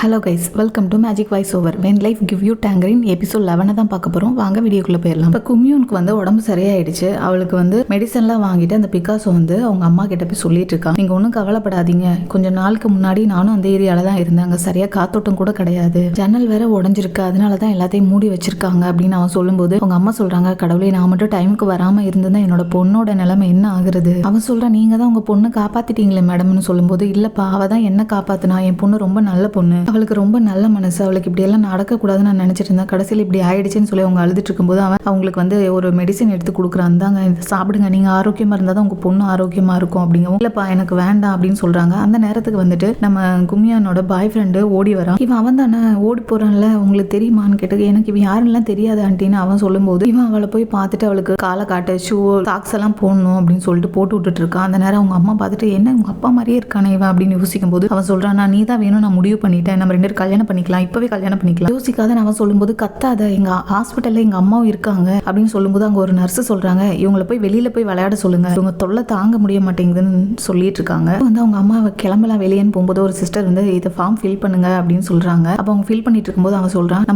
Hello guys, welcome to magic voice over. When life give you tangerine episode 11 தான் பார்க்க போகிறோம். வாங்க வீடியோக்குள்ளே போயிடலாம். இப்போ கும்யூனுக்கு வந்து உடம்பு சரியாயிடுச்சு. அவளுக்கு வந்து மெடிசன்லாம் வாங்கிட்டு அந்த பிகாசோ வந்து அவங்க அம்மா கிட்ட போய் சொல்லிட்டு இருக்கான், நீங்கள் ஒன்றும் கவலைப்படாதீங்க, கொஞ்சம் நாளுக்கு முன்னாடி நானும் அந்த ஏரியாவில் தான் இருந்தாங்க, சரியாக காத்தோட்டம் கூட கிடையாது, ஜன்னல் வேற உடஞ்சிருக்கு, அதனால தான் எல்லாத்தையும் மூடி வச்சிருக்காங்க அப்படின்னு அவன் சொல்லும்போது அவங்க அம்மா சொல்கிறாங்க, கடவுளே நான் மட்டும் டைமுக்கு வராமல் இருந்ததுன்னா என்னோட பொண்ணோட நிலைமை என்ன ஆகுறது. அவன் சொல்கிறான், நீங்கள் தான் உங்கள் பொண்ணு காப்பாற்றிட்டீங்களே மேடம்னு சொல்லும்போது, இல்லைப்பா அவள் தான் என்ன காப்பாற்றினா, என் பொண்ணு ரொம்ப நல்ல பொண்ணு, அவளுக்கு ரொம்ப நல்ல மனசு, அவளுக்கு இப்படி எல்லாம் நடக்கக்கூடாதுன்னு நான் நினைச்சிட்டு இருந்தேன், கடைசியில் இப்படி ஆயிடுச்சுன்னு சொல்லி அவங்க அழுதுட்டு இருக்கும்போது அவங்களுக்கு வந்து ஒரு மெடிசன் எடுத்து கொடுக்குறான், தாங்க சாப்பிடுங்க, நீங்க ஆரோக்கியமா இருந்தால் தான் உங்க பொண்ணு ஆரோக்கியமா இருக்கும் அப்படிங்கவும், இல்லப்பா எனக்கு வேண்டாம் அப்படின்னு சொல்றாங்க. அந்த நேரத்துக்கு வந்துட்டு நம்ம கும்யானோட பாய் ஃப்ரெண்டு ஓடி வரான். இவன் அவன் தானே ஓடி போறான்ல, உங்களுக்கு தெரியுமான்னு கேட்டது, எனக்கு இவன் யாருன்னெல்லாம் தெரியாது ஆண்டின்னு அவன் சொல்லும்போது, இவன் அவளை போய் பார்த்துட்டு அவளுக்கு காலை காட்ட ஷூ சாக்ஸ் எல்லாம் போடணும் அப்படின்னு சொல்லிட்டு போட்டு விட்டுட்டு இருக்கான். அந்த நேரம் அவங்க அம்மா பார்த்துட்டு, என்ன உங்க அப்பா மாதிரியே இருக்கானே இவன் அப்படின்னு யோசிக்கும் போது அவன் சொல்றான், நீ தான் வேணும், நான் முடிவு பண்ணிட்டேன், நம்ம ரெண்டு கல்யாணம் பண்ணிக்கலாம், இப்பவே கல்யாணம் பண்ணிக்கலாம், யோசிக்காத அவன் சொல்லும்போது, கத்தாத, எங்க ஹாஸ்பிட்டல்ல எங்க அம்மாவும் இருக்காங்க அப்படின்னு சொல்லும்போது அங்க ஒரு நர்ஸ் சொல்றாங்க, இவங்களை போய் வெளியில போய் விளையாட சொல்லுங்க, இவங்க தொல்லை தாங்க முடிய மாட்டேங்குதுன்னு சொல்லிட்டு இருக்காங்க. வந்து அவங்க அம்மா கிளம்பலாம் வெளியேன்னு போகும்போது ஒரு சிஸ்டர் வந்து இதை ஃபார்ம் ஃபில் பண்ணுங்க அப்படின்னு சொல்றாங்க. அப்போ அவங்க ஃபில் பண்ணிட்டு இருக்கும்போது அவன் சொல்றான்,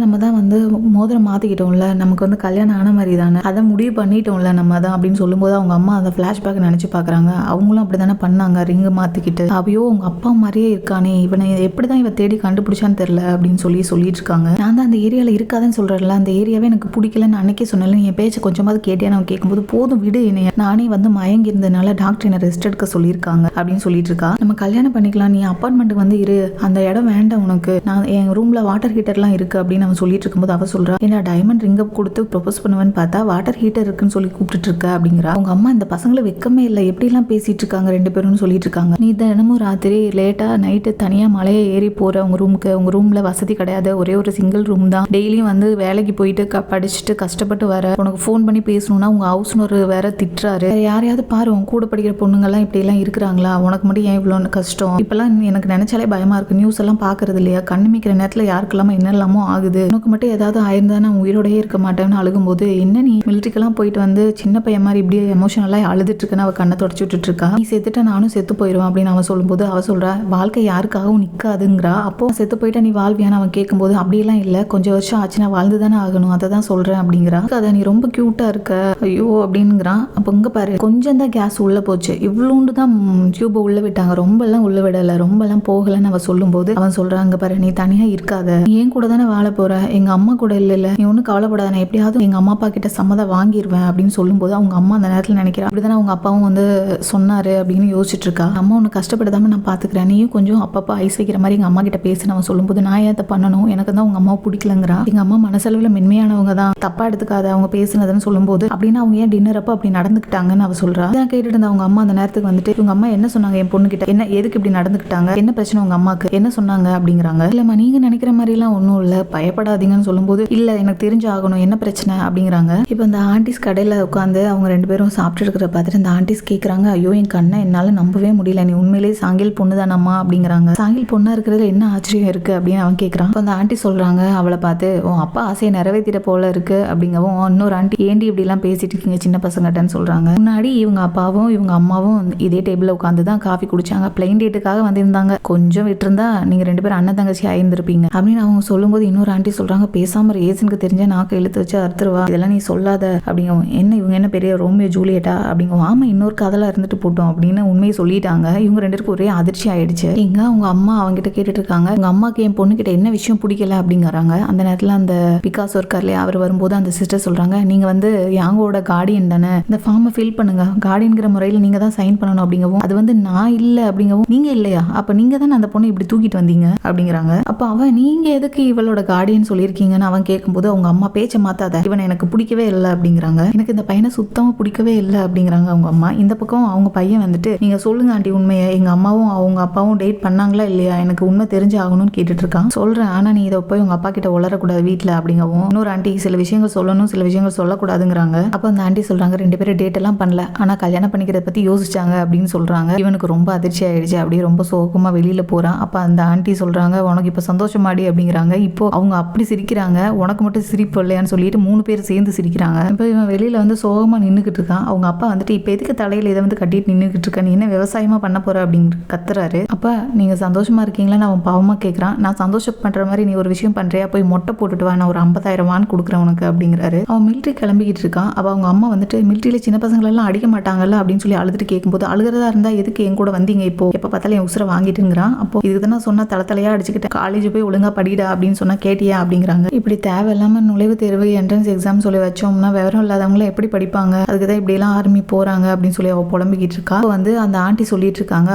நம்ம தான் வந்து மோதிரம் மாத்திக்கிட்டோம்ல, நமக்கு வந்து கல்யாணம் ஆன மாதிரி தானே, அதை முடிவு பண்ணிட்டோம்ல நம்ம தான் அப்படின்னு சொல்லும்போது அவங்க அம்மா அந்த பிளாஷ்பேக் நினைச்சு பாக்குறாங்க, அவங்களும் அப்படிதானே பண்ணாங்க, ரிங்கு மாத்திக்கிட்டு, அவையோ உங்க அப்பா மாதிரியே இருக்கானே, இவனை எப்படிதான் இவ தேடி கண்டுபிடிச்சான்னு தெரியல அப்படின்னு சொல்லிட்டு இருக்காங்க. நான் தான் அந்த ஏரியாவில் இருக்காதுன்னு சொல்றேன்ல, அந்த ஏரியாவே எனக்கு பிடிக்கலன்னு அன்னைக்கே சொன்னேன், என் பேச்சை கொஞ்சமாவது கேட்டேன்னு அவன் கேட்கும்போது, போதும் விடு, என்னைய நானே வந்து மயங்கி இருந்ததுனால டாக்டர் என்ன ரெஸ்ட் எடுக்க சொல்லியிருக்காங்க அப்படின்னு சொல்லிட்டு இருக்கா. நம்ம கல்யாணம் பண்ணிக்கலாம், நீ அப்பார்ட்மெண்ட்டுக்கு வந்து இரு, அந்த இடம் வேண்டாம் உனக்கு, நான் என் ரூம்ல வாட்டர் ஹீட்டர்லாம் இருக்கு அப்படின்னு அவன் சொல்லிட்டு இருக்கும்போது அவ சொல்றா, என்ன டைமண்ட் ரிங் அப் கொடுத்து ப்ரொபோஸ் பண்ணுவேன்னு பார்த்தா வாட்டர் ஹீட்டர் இருக்குன்னு சொல்லி கூப்பிட்டு இருக்க அப்படிங்கிறா. அவங்க அம்மா, இந்த பசங்களை வெக்கமே இல்லை, எப்படிலாம் பேசிட்டு இருக்காங்க ரெண்டு பேரும் சொல்லிட்டு இருக்காங்க, நீ தினமும் ராத்திரி லேட்டா நைட்டு தனியா மலையை ஏறி போற உங்க ரூமுக்கு, உங்க ரூம்ல வசதி கிடையாது, ஒரே ஒரு சிங்கிள் ரூம் தான், டெய்லியும் வந்து வேலைக்கு போயிட்டு படிச்சுட்டு கஷ்டப்பட்டு வர, உனக்கு ஃபோன் பண்ணி பேசணும்னா உங்க ஹவுஸ் ஓனர் வேற திட்டுறாரு, யாரையாவது பாரு உன் கூட படிக்கிற பொண்ணுங்கெல்லாம் இப்படி எல்லாம் இருக்கிறாங்களா, உனக்கு மட்டும் ஏன் இவ்வளோ கஷ்டம், இப்பெல்லாம் எனக்கு நினைச்சாலே பயமா இருக்கு, நியூஸ் எல்லாம் பாக்குறது இல்லையா, கண்ணுமிக்கிற நேரத்துல யாருக்கெல்லாம என்னெல்லாமோ ஆகுது, உனக்கு மட்டும் ஏதாவது ஆயிருந்தா நான் உயிரோடயே இருக்க மாட்டேன்னு அழுகும்போது, என்ன நீ மிலிட்டரிக்கெல்லாம் போயிட்டு வந்து சின்ன பையன் மாதிரி இப்படி எமோஷனலா அழுதுட்டு இருக்குன்னு அவ கண்ணை தொடச்சு விட்டுட்டு இருக்கா. நீ செத்துட்டா நானும் செத்து போயிடுவேன் அப்படின்னு அவன் சொல்லும்போது அவ சொல்றா, வாழ்க்கை யாருக்காகவும் நிக்காதுங்கிறா. அப்போ செத்து போயிட்டா நீ வாழ்வியான்னு அவன் கேட்கும்போது, அப்படியெல்லாம் இல்லை, கொஞ்சம் வருஷம் ஆச்சு, நான் வாழ்ந்து தானே ஆகணும், அதை தான் சொல்றேன் அப்படிங்கிறா. அதை நீ ரொம்ப கியூட்டா இருக்க ஐயோ அப்படிங்கிறான். அப்போ இங்க பாரு, கொஞ்சம் தான் கேஸ் உள்ள போச்சு, இவ்வளோண்டு தான் டியூபை உள்ள விட்டாங்க, ரொம்ப எல்லாம் உள்ள விடல, ரொம்ப எல்லாம் போகலன்னு அவ சொல்லும்போது அவன் சொல்றான், இங்க பாரு, நீ தனியா இருக்காத, நீ ஏன் கூட தானே வாழ போற, எங்க அம்மா கூட இல்ல, நீ ஒன்னும் கவலைப்படாத, நான் எப்படியாவது எங்க அம்மா அப்பா கிட்ட சம்மதம் வாங்கிடுவேன் அப்படின்னு சொல்லும்போது அவங்க அம்மா அந்த நேரத்தில் நினைக்கிறா, அப்படிதானே அவங்க அப்பாவும் வந்து சொன்னாரு அப்படின்னு யோசிச்சுட்டு இருக்கா. அம்மா ஒன்று கஷ்டப்படாம நான் பாத்துக்கிறேன், நீயும் கொஞ்சம் அப்பப்பா ஐஸ் வைக்கிற மாதிரி எங்க அம்மா கிட்ட பேசுன்னு அவன் சொல்லும்போது, நான் ஏன் பண்ணணும், எனக்கு தான் உங்க அம்மாவை பிடிக்கலங்கிறா, எங்க அம்மா மனசளவில் மென்மையானவங்க தான், தப்பா எடுத்துக்காத அவங்க பேசுனதுன்னு சொல்லும்போது, அப்படின்னா அவங்க ஏன் டின்னர் அப்போ அப்படி நடந்துக்கிட்டாங்கன்னு அவ சொல்றா. இதான் கேட்டுட்டு இருந்த அவங்க அம்மா அந்த நேரத்துக்கு வந்துட்டு, இவங்க அம்மா என்ன சொன்னாங்க என் பொண்ணு கிட்ட, என்ன எதுக்கு இப்படி நடந்துக்கிட்டாங்க, என்ன பிரச்சனை உங்க அம்மாக்கு, என்ன சொன்னாங்க அப்படிங்கிறாங்க. இல்லம்மா நீங்க நினைக்கிற மாதிரி எல்லாம் ஒன்றும் இல்லை, பயப்படாதீங்கன்னு சொல்லும்போது, இல்ல எனக்கு தெரிஞ்சு ஆகணும், என்ன பிரச்சனை அப்படிங்கிறாங்க. இப்போ இந்த ஆண்டிஸ் கடையில் உட்காந்து அவங்க ரெண்டு பேரும் சாப்பிட்டு இருக்கிற பார்த்துட்டு இந்த ஆண்டிஸ் கேட்குறாங்க, ஐயோ என் கண்ணை என்னால் நம்பவே முடியல, நீ உண்மையிலேயே சாங்கில் பொண்ணு தானம்மா அப்படிங்கிறாங்க. சாங்கில் பொண்ணா இருக்கிறதுல என்ன ஆச்சரியம் இருக்கு அப்படின்னு அவன் கேட்குறான். அந்த ஆண்டி சொல்றாங்க அவளை பார்த்து, உன் அப்பா ஆசையை நிறைவேற்றிட போல இருக்கு அப்படிங்கவும், இன்னொரு ஆண்டி, ஏண்டி இப்படி எல்லாம் பேசிட்டு இருக்கீங்க சின்ன பசங்கட்டன்னு சொல்றாங்க. முன்னாடி இவங்க அப்பாவும் இவங்க அம்மாவும் இதே டேபிள்ல உட்காந்து தான் காஃபி குடிச்சாங்க, பிளைன் டேட்டுக்காக வந்திருந்தாங்க, கொஞ்சம் விட்டுருந்தா நீங்க ரெண்டு பேரும் அண்ணன் தங்கச்சி ஆயிருந்திருப்பீங்க அப்படின்னு அவங்க சொல்லும்போது இன்னொரு ஆண்டி சொல்றாங்க, பேசாம ரேசனுக்கு தெரிஞ்ச நாக்கு இழுத்து வச்சு அறுத்துருவா, இதெல்லாம் நீ சொல்லாத அப்படிங்கவும், என்ன இவங்க என்ன பெரிய ரோமியோ ஜூலியட்டா அப்படிங்கவும், ஆமா இன்னொரு கதெல்லாம் இருந்துட்டு போட்டோம் அப்படின்னு உண்மையை சொல்லிட்டாங்க. இவங்க ரெண்டு பேருக்கு ஒரே அதிர்ச்சி ஆயிடுச்சு. இங்க அவங்க அம்மா அவங்க கிட்ட கேட்டுட்டு இருக்காங்க, உங்க அம்மாக்கு என் பொண்ணு கிட்ட என்ன விஷயம் பிடிக்கல அப்படிங்கிறாங்க. அந்த நேரத்தில் அந்த பிகாசோ இருக்கார்லையே அவர் வரும்போது அந்த சிஸ்டர் சொல்றாங்க, நீங்க வந்து யாங்கோட கார்டியன் தானே, இந்த ஃபார்மை ஃபில் பண்ணுங்க, கார்டியன்கிற முறையில் நீங்க தான் சைன் பண்ணணும் அப்படிங்கவும், அது வந்து நான் இல்லை அப்படிங்கவும், நீங்க இல்லையா, அப்ப நீங்க தானே அந்த பொண்ணை இப்படி தூக்கிட்டு வந்தீங்க அப்படிங்கிறாங்க. அப்ப அவன், நீங்க எதுக்கு இவளோட கார்டியன் சொல்லியிருக்கீங்கன்னு அவன் கேட்கும்போது அவங்க அம்மா, பேச்சை மாத்தாத, இவனை எனக்கு பிடிக்கவே இல்லை அப்படிங்கிறாங்க, எனக்கு இந்த பையனை சுத்தமா பிடிக்கவே இல்லை அப்படிங்கிறாங்க அவங்க அம்மா. இந்த பக்கம் அவங்க பையன் வந்துட்டு, நீங்க சொல்லுங்க ஆண்டி உண்மையை, எங்க அம்மாவும் அவங்க அப்பாவும் டேட் பண்ணாங்களா இல்லையா, எனக்கு உண்மை தெரிஞ்சு ஆகணும்னு கேட்டுட்டு இருக்கான். சொல்றேன், ஆனா நீ இதை போய் உங்க அப்பா கிட்ட உளரக்கூடாது வீட்டுல அப்படிங்கவும், இன்னொரு ஆண்டி சில விஷயங்கள் சொல்லணும் சில விஷயங்கள் சொல்லக்கூடாதுங்கிறாங்க. அப்ப அந்த ஆண்டி சொல்றாங்க, ரெண்டு பேரும் டேட் எல்லாம் பண்ணல, ஆனா கல்யாணம் பண்ணிக்கிறத பத்தி யோசிச்சாங்க அப்படின்னு சொல்றாங்க. இவனுக்கு ரொம்ப அதிர்ச்சி ஆயிடுச்சு, அப்படியே ரொம்ப சோகமா வெளியில போறான். அப்ப அந்த ஆண்டி சொல்றாங்க, உனக்கு இப்ப சந்தோஷமாடி அப்படிங்கிறாங்க. இப்போ அவங்க அப்படி சிரிக்கிறாங்க, உனக்கு மட்டும் சிரிப்பு இல்லையான்னு சொல்லிட்டு 3 பேர் சேர்ந்து சிரிக்கிறாங்க. இப்போ இவன் வெளியில வந்து சோகமா நின்றுகிட்டு இருக்கான். அவங்க அப்பா வந்துட்டு, இப்ப எதுக்கு தலையில இதை வந்து கட்டிட்டு நின்றுகிட்டு இருக்க, நீ என்ன விவசாயமா பண்ண போற அப்படின்னு கத்துறாரு. அப்ப நீங்க சந்தோஷமா இருக்கீங்க வச்சிங்களேன்னு அவன் பாவமா கேட்கறான். நான் சந்தோஷம் பண்ற மாதிரி நீ ஒரு விஷயம் பண்றியா, போய் மொட்டை போட்டுட்டு வா, நான் ஒரு 50,000 கொடுக்குறேன் உனக்கு அப்படிங்கிறாரு. அவன் மிலிட்ரி கிளம்பிக்கிட்டு இருக்கான். அப்ப அவங்க அம்மா வந்துட்டு மிலிட்ரியில சின்ன பசங்களெல்லாம் அடிக்க மாட்டாங்கல்ல அப்படின்னு சொல்லி அழுதுட்டு கேட்கும்போது, அழுகிறதா இருந்தா எதுக்கு என் கூட வந்தீங்க, இப்போ எப்ப பார்த்தாலும் என் உசுரை வாங்கிட்டுங்கிறான். அப்போ இதுக்கு தான் சொன்னா தலையா அடிச்சுக்கிட்டேன், காலேஜ் போய் ஒழுங்கா படிடா அப்படின்னு சொன்னா கேட்டியா அப்படிங்கிறாங்க. இப்படி தேவையில்லாம நுழைவுத் தேர்வு என்ட்ரன்ஸ் எக்ஸாம் சொல்லி வச்சோம்னா விவரம் இல்லாதவங்கள எப்படி படிப்பாங்க, அதுக்குதான் இப்படி எல்லாம் ஆர்மி போறாங்க அப்படின்னு சொல்லி அவ புலம்பிக்கிட்டு இருக்கா. வந்து அந்த ஆண்டி சொல்லிட்டு இருக்காங்க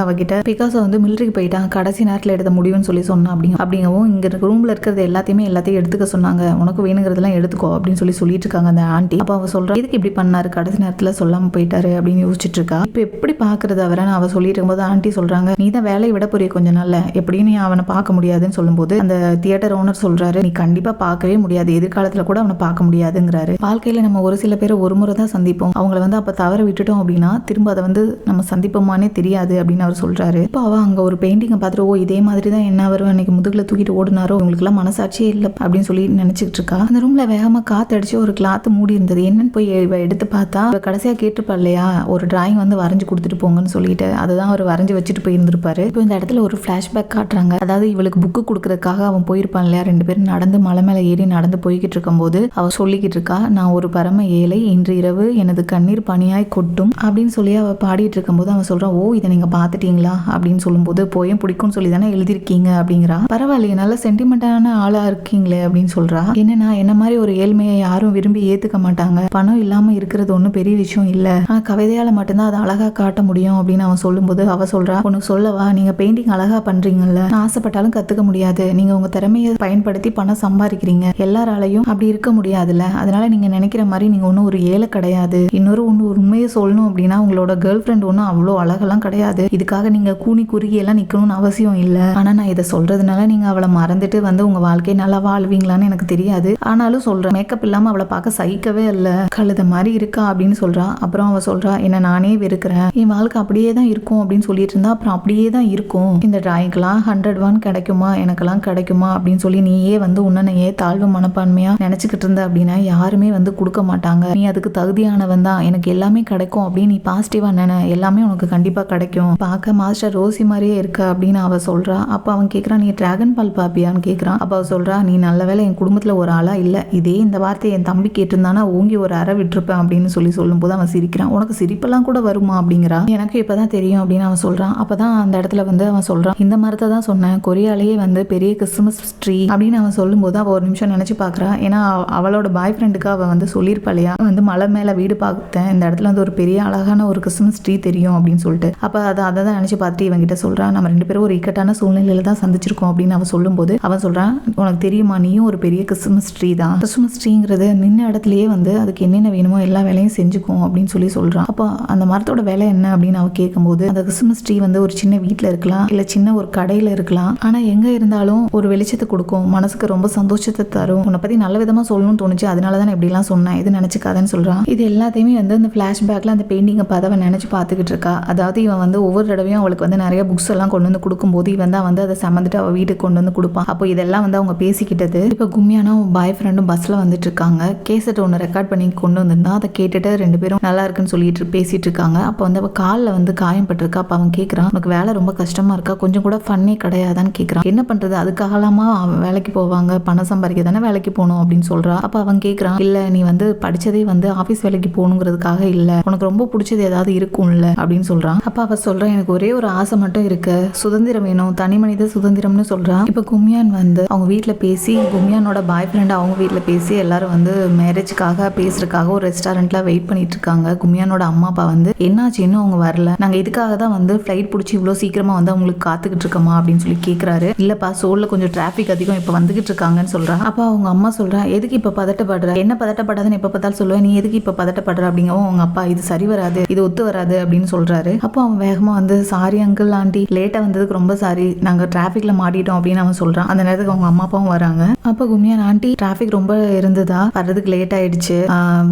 அவகிட்ட, பிகாசோ வந்து மிலிட்ரிக்கு போயிட்டான், கடைசி நேரத்தில் எடுத்த முடியும்னு சொல்லி சொன்னா அப்படிங்கவும் இங்க ரூம்ல இருக்கிறது எல்லாத்தையும் எடுத்துக்க சொன்னாங்க, உனக்கு வேணுங்கிறதெல்லாம் எடுத்துக்கோ அப்படின்னு சொல்லிட்டு இருக்காங்க அந்த ஆண்டி. அப்ப அவ சொல்றா, இதுக்கு இப்படி பண்ணாரு, கடைசி நேரத்துல சொல்லாம போயிட்டாரு அப்படின்னு யோசிச்சுட்டு இருக்கா. இப்ப எப்படி பாக்குறது அவரை அவ சொல்லிட்டு இருக்கும்போது ஆண்டி சொல்றாங்க, நீ தான் வேலையை விட போறிய கொஞ்ச நாள்ல, எப்படியும் நீ அவனை பார்க்க முடியாதுன்னு சொல்லும்போது அந்த தியேட்டர் ஓனர் சொல்றாரு, நீ கண்டிப்பா பார்க்கவே முடியாது, எதிர்காலத்துல கூட அவனை பார்க்க முடியாதுங்கிறாரு. வாழ்க்கையில நம்ம ஒரு சில பேரை ஒரு முறை தான் சந்திப்போம், அவங்கள வந்து அப்ப தவற விட்டுட்டோம் அப்படின்னா திரும்ப அதை வந்து நம்ம சந்திப்போமானே தெரியாது அப்படின்னு அவர் சொல்றாரு. இப்போ அவ அங்க ஒரு பெயிண்டிங்கை பார்த்துட்டு, ஓ இதே மாதிரி தான் என்ன அவர் அன்னைக்கு முதுகுல தூக்கிட்டு ஓடுனாரோ, உங்களுக்கு எல்லாம் மனசாட்சியே இல்லை அப்படின்னு சொல்லி நினைச்சிட்டு இருக்கா. அந்த ரூம்ல வேகமா காத்தடிச்சு ஒரு கிளாத் மூடி இருந்தது, என்னன்னு போய் எடுத்து பார்த்தா கடைசியா கேட்டுப்பா இல்லையா, ஒரு டிராயிங் வந்து வரைஞ்சு கொடுத்துட்டு போங்கன்னு சொல்லிட்டு அதுதான் அவர் வரைஞ்சு வச்சுட்டு போயிருந்திருப்பாரு. இப்போ இந்த இடத்துல ஒரு பிளாஷ்பேக் காட்டுறாங்க. அதாவது இவளுக்கு புக்கு கொடுக்கறதுக்காக அவன் போயிருப்பான் இல்லையா, 2 பேரும் நடந்து மலை மேல ஏறி நடந்து போய்கிட்டு இருக்கும் போது அவ சொல்லிக்கிட்டு இருக்கா, நான் ஒரு பரம ஏழை, இன்று இரவு எனது கண்ணீர் பனியாய் கொட்டும் அப்படின்னு சொல்லி அவ பாடிட்டு இருக்கும் போது அவன் சொல்றான், ஓ இதை நீங்க பாத்துட்டீங்களா அப்படின்னு சொல்லும்போது, போயும் பிடிக்கும்னு சொல்லி தானே எழுதிருக்கீங்க அப்படிங்கிறா. பரவாயில்லையே, நல்ல சென்டிமெண்டான ஆளா இருக்கீங்களே அப்படின்னு சொல்றா. என்னன்னா என்ன மாதிரி ஒரு ஏழ்மையை யாரும் விரும்பி ஏத்துக்க மாட்டாங்க, பணம் இல்லாம இருக்கிறது ஒன்றும் பெரிய விஷயம் இல்ல, ஆனா கவிதையால மட்டும்தான் அதை அழகா காட்ட முடியும் அப்படின்னு அவன் சொல்லும்போது அவ சொல்றா, உனக்கு சொல்லவா, நீங்க பெயிண்டிங் அழகா பண்றீங்கல்ல, ஆசைப்பட்டாலும் கத்துக்க முடியாது, நீங்க உங்க திறமையை பயன்படுத்தி பணம் சம்பாதிக்கிறீங்க, எல்லாராலையும் அப்படி இருக்க முடியாதுல்ல, அதனால நீங்க நினைக்கிற மாதிரி நீங்க ஒன்றும் ஒரு ஏழை கிடையாது, இன்னொரு உண்மையை சொல்லணும் அப்படின்னா உங்களோட கேர்ள் ஃப்ரெண்ட் ஒன்றும் அவ்வளோ அழகெல்லாம் கிடையாது, இதுக்காக நீங்க கூனி குறுகி எல்லாம் நிக்கணும்னு அவசியம் இல்ல, ஆனா நான் இதை சொல்றதுனால நீங்க அவளை மறந்துட்டு வந்து உங்க வாழ்க்கையை நல்லா வாழ்வீங்களான்னு எனக்கு தெரியாது, ஆனாலும் சொல்றேன், மேக்கப் இல்லாம அவளை பார்க்க சகிக்கவே இல்ல, கழுத மாதிரி இருக்கா அப்படின்னு சொல்றா. அப்புறம் அவ சொல்றா, என்ன நானே வெறுக்கிறேன், என் வாழ்க்கை அப்படியே தான் இருக்கும் அப்படின்னு சொல்லிட்டு இருந்தா, அப்புறம் அப்படியே தான் இருக்கும், இந்த டிராயிங்லாம் 101 கிடைக்குமா, எனக்கெல்லாம் கிடைக்குமா அப்படின்னு சொல்லி நீயே வந்து உன்னையே தாழ்வு மனப்பான்மையா நினைச்சுக்கிட்டு இருந்த அப்படின்னா யாருமே வந்து கொடுக்க மாட்டாங்க, நீ அதுக்கு தகுதியானவன் தான், எனக்கு எல்லாமே கிடைக்கும் அப்படின்னு நீ பாசிட்டிவா நினை, எல்லாமே உனக்கு கண்டிப்பா கிடைக்கும், பார்க்க மாஸ்டர் ரோசி மாதிரியே இருக்க அப்படின்னு அவ சொல்றா. அப்ப அவன் கேட்கறான், நீ டிராகன் பால் பாப்பியான்னு கேட்கறான். அப்ப அவ சொல்றா, நீ நல்ல வேளை என் குடும்பத்துல ஒரு ஆளா இல்ல, இதே இந்த வார்த்தையை என் தம்பி கேட்டிருந்தானா ஓங்கி ஒரு அறை விட்டுருப்பேன் அப்படின்னு சொல்லும் போது அவன் சிரிக்கிறான். உனக்கு சிரிப்பெல்லாம் கூட வருமா அப்படிங்கிறா. எனக்கு இப்பதான் தெரியும் அப்படின்னு அவன் சொல்றான். அப்பதான் அந்த இடத்துல வந்து அவன் சொல்றான், இந்த மரத்தை தான் சொன்னேன், கொரியாலேயே வந்து பெரிய கிறிஸ்துமஸ் ட்ரீ அப்படின்னு அவன் சொல்லும் போது அவ ஒரு நிமிஷம் நினைச்சு பாக்குறா. ஏன்னா அவளோட பாய் ஃப்ரெண்டுக்கு அவ வந்து சொல்லியிருப்பாளையா, வந்து மலை மேல வீடு பார்த்தேன், இந்த இடத்துல வந்து ஒரு பெரிய அழகான ஒரு கிறிஸ்துமஸ் ட்ரீ தெரியும் அப்படின்னு சொல்லிட்டு. அப்ப அதை தான் நினைச்சு பார்த்துட்டு இவங்கிட்ட சொல்றான், நம்ம 2 பேரும் ஒரு இக்கட்டான சூழ்நிலையில தான் சந்திச்சிருக்கோம் அப்படின்னு அவன் சொல்லும் போது அவன் சொல்றான், உனக்கு தெரியுமா, நீயும் ஒரு பெரிய கிறிஸ்துமஸ் ட்ரீ தான், கிறிஸ்துமஸ் ட்ரீங்கிறது நின்ன இடத்துலயே வந்து அதுக்கு என்னென்ன வேணுமோ எல்லா வேலையும் செஞ்சுக்கும் அப்படின்னு சொல்றான். அப்போ அந்த மரத்தோட வேலை என்ன அப்படின்னு அவ கேட்கும்போது, அந்த கிறிஸ்துமஸ் ட்ரீ வந்து ஒரு சின்ன வீட்டுல இருக்கலாம், இல்ல சின்ன ஒரு கடையில இருக்கலாம், ஆனா எங்க இருந்தாலும் ஒரு வெளிச்சத்தை கொடுக்கும், மனசுக்கு ரொம்ப சந்தோஷத்தை தரும், உன்னை பத்தி நல்ல விதமா சொல்லணும்னு தோணுச்சு, அதனாலதான் இப்படி எல்லாம் சொன்னேன், இது நினைச்சுக்காதன்னு சொல்றான். இது எல்லாத்தையுமே வந்து அந்த பிளாஷ்பேக்ல அந்த பெயிண்டிங்கை பார்த்து அவன் நினைச்சு பார்த்துக்கிட்டு இருக்கா. அதாவது இவன் வந்து ஒவ்வொரு தடவையும் அவளுக்கு வந்து நிறைய புக்ஸ் எல்லாம் கொண்டு வந்து கொடுக்கும்போது இவன் தான் வந்து அதை சமந்துட்டு அவ வீட்டுக்கு கொண்டு வந்து கொடுப்பான். அப்போ இதெல்லாம் வந்து அவங்க பேசிக்கிட்டது. இப்போ கும்மியானா பாய் ஃப்ரெண்டும் பஸ்ல வந்துட்டு இருக்காங்க, கேசட் ஒன்று ரெக்கார்ட் பண்ணி கொண்டு வந்திருந்தா, அதை கேட்டுட்டு 2 பேரும் நல்லா இருக்குன்னு சொல்லிட்டு பேசிட்டு இருக்காங்க. அப்போ வந்து அவ காலில் வந்து காயப்பட்டிருக்கா. அப்போ அவன் கேட்கறான், உனக்கு வேலை ரொம்ப கஷ்டமா இருக்கா, கொஞ்சம் கூட ஃபன்னே கிடையாதான்னு கேட்கறான். என்ன பண்றது, அதுக்காகலாமா வேலைக்கு போவாங்க, பணம் சம்பாதிக்க தானே வேலைக்கு போகணும் அப்படின்னு சொல்றா. அப்போ அவன் கேட்கறான், இல்ல நீ வந்து படிச்சதே வந்து ஆபீஸ் வேலைக்கு போகணுங்கிறதுக்காக இல்ல, உனக்கு ரொம்ப பிடிச்சது ஏதாவது இருக்கும்ல அப்படின்னு சொல்றான். அப்ப அவ சொல்றான், எனக்கு ஒரே ஒரு ஆசை மட்டும் இருக்கு, சுதந்திரம் வேணும், தனி மனித சுதந்திரம்னு சொல்றான். இப்ப கும்மியான் வந்து அவங்க வீட்டுல பேசி, கும்மியானோட பாய் ஃப்ரெண்ட் அவங்க வீட்டுல பேசி எல்லாரும் வந்து மேரேஜுக்காக பேசுறதுக்காக ஒரு ரெஸ்டாரண்ட்ல வெயிட் பண்ணிட்டு இருக்காங்க. கும்மியானோட அம்மா அப்பா வந்து என்னாச்சு இன்னும் அவங்க வரல, நாங்க இதுக்காக தான் வந்து ஃபிளைட் பிடிச்சி இவ்வளவு சீக்கிரமா வந்து அவங்களுக்கு காத்துக்கிட்டு இருக்கோமா அப்படின்னு சொல்லி கேட்கறாரு. இல்லப்பா சோல்ல கொஞ்சம் டிராபிக் அதிகம், இப்ப வந்துகிட்டு இருக்காங்கன்னு சொல்றான். அப்ப அவங்க அம்மா சொல்றா, எதுக்கு இப்ப பதட்டப்படுற, என்ன பதட்டப்படாதுன்னு எப்ப பார்த்தாலும் சொல்லுவேன், நீ எதுக்கு இப்ப பதட்டப்படுற அப்படிங்கவும் அவங்க அப்பா, இது சரி வராது, இது ஒத்து வராது அப்படின்னு சொல்றாரு. அப்போ அவன் வேகமா வந்து, சாரி அங்கிள் ஆண்டி, லேட்டா வந்ததுக்கு ரொம்ப சாரி, நாங்க டிராபிக்ல மாட்டிட்டோம் அப்படின்னு அவன் சொல்றான். அந்த நேரத்துக்கு அவங்க அம்மா அப்பாவும் வராங்க. அப்ப கும்மியான் ஆண்டி, டிராபிக் ரொம்ப இருந்ததா, வர்றதுக்கு லேட் ஆயிடுச்சு,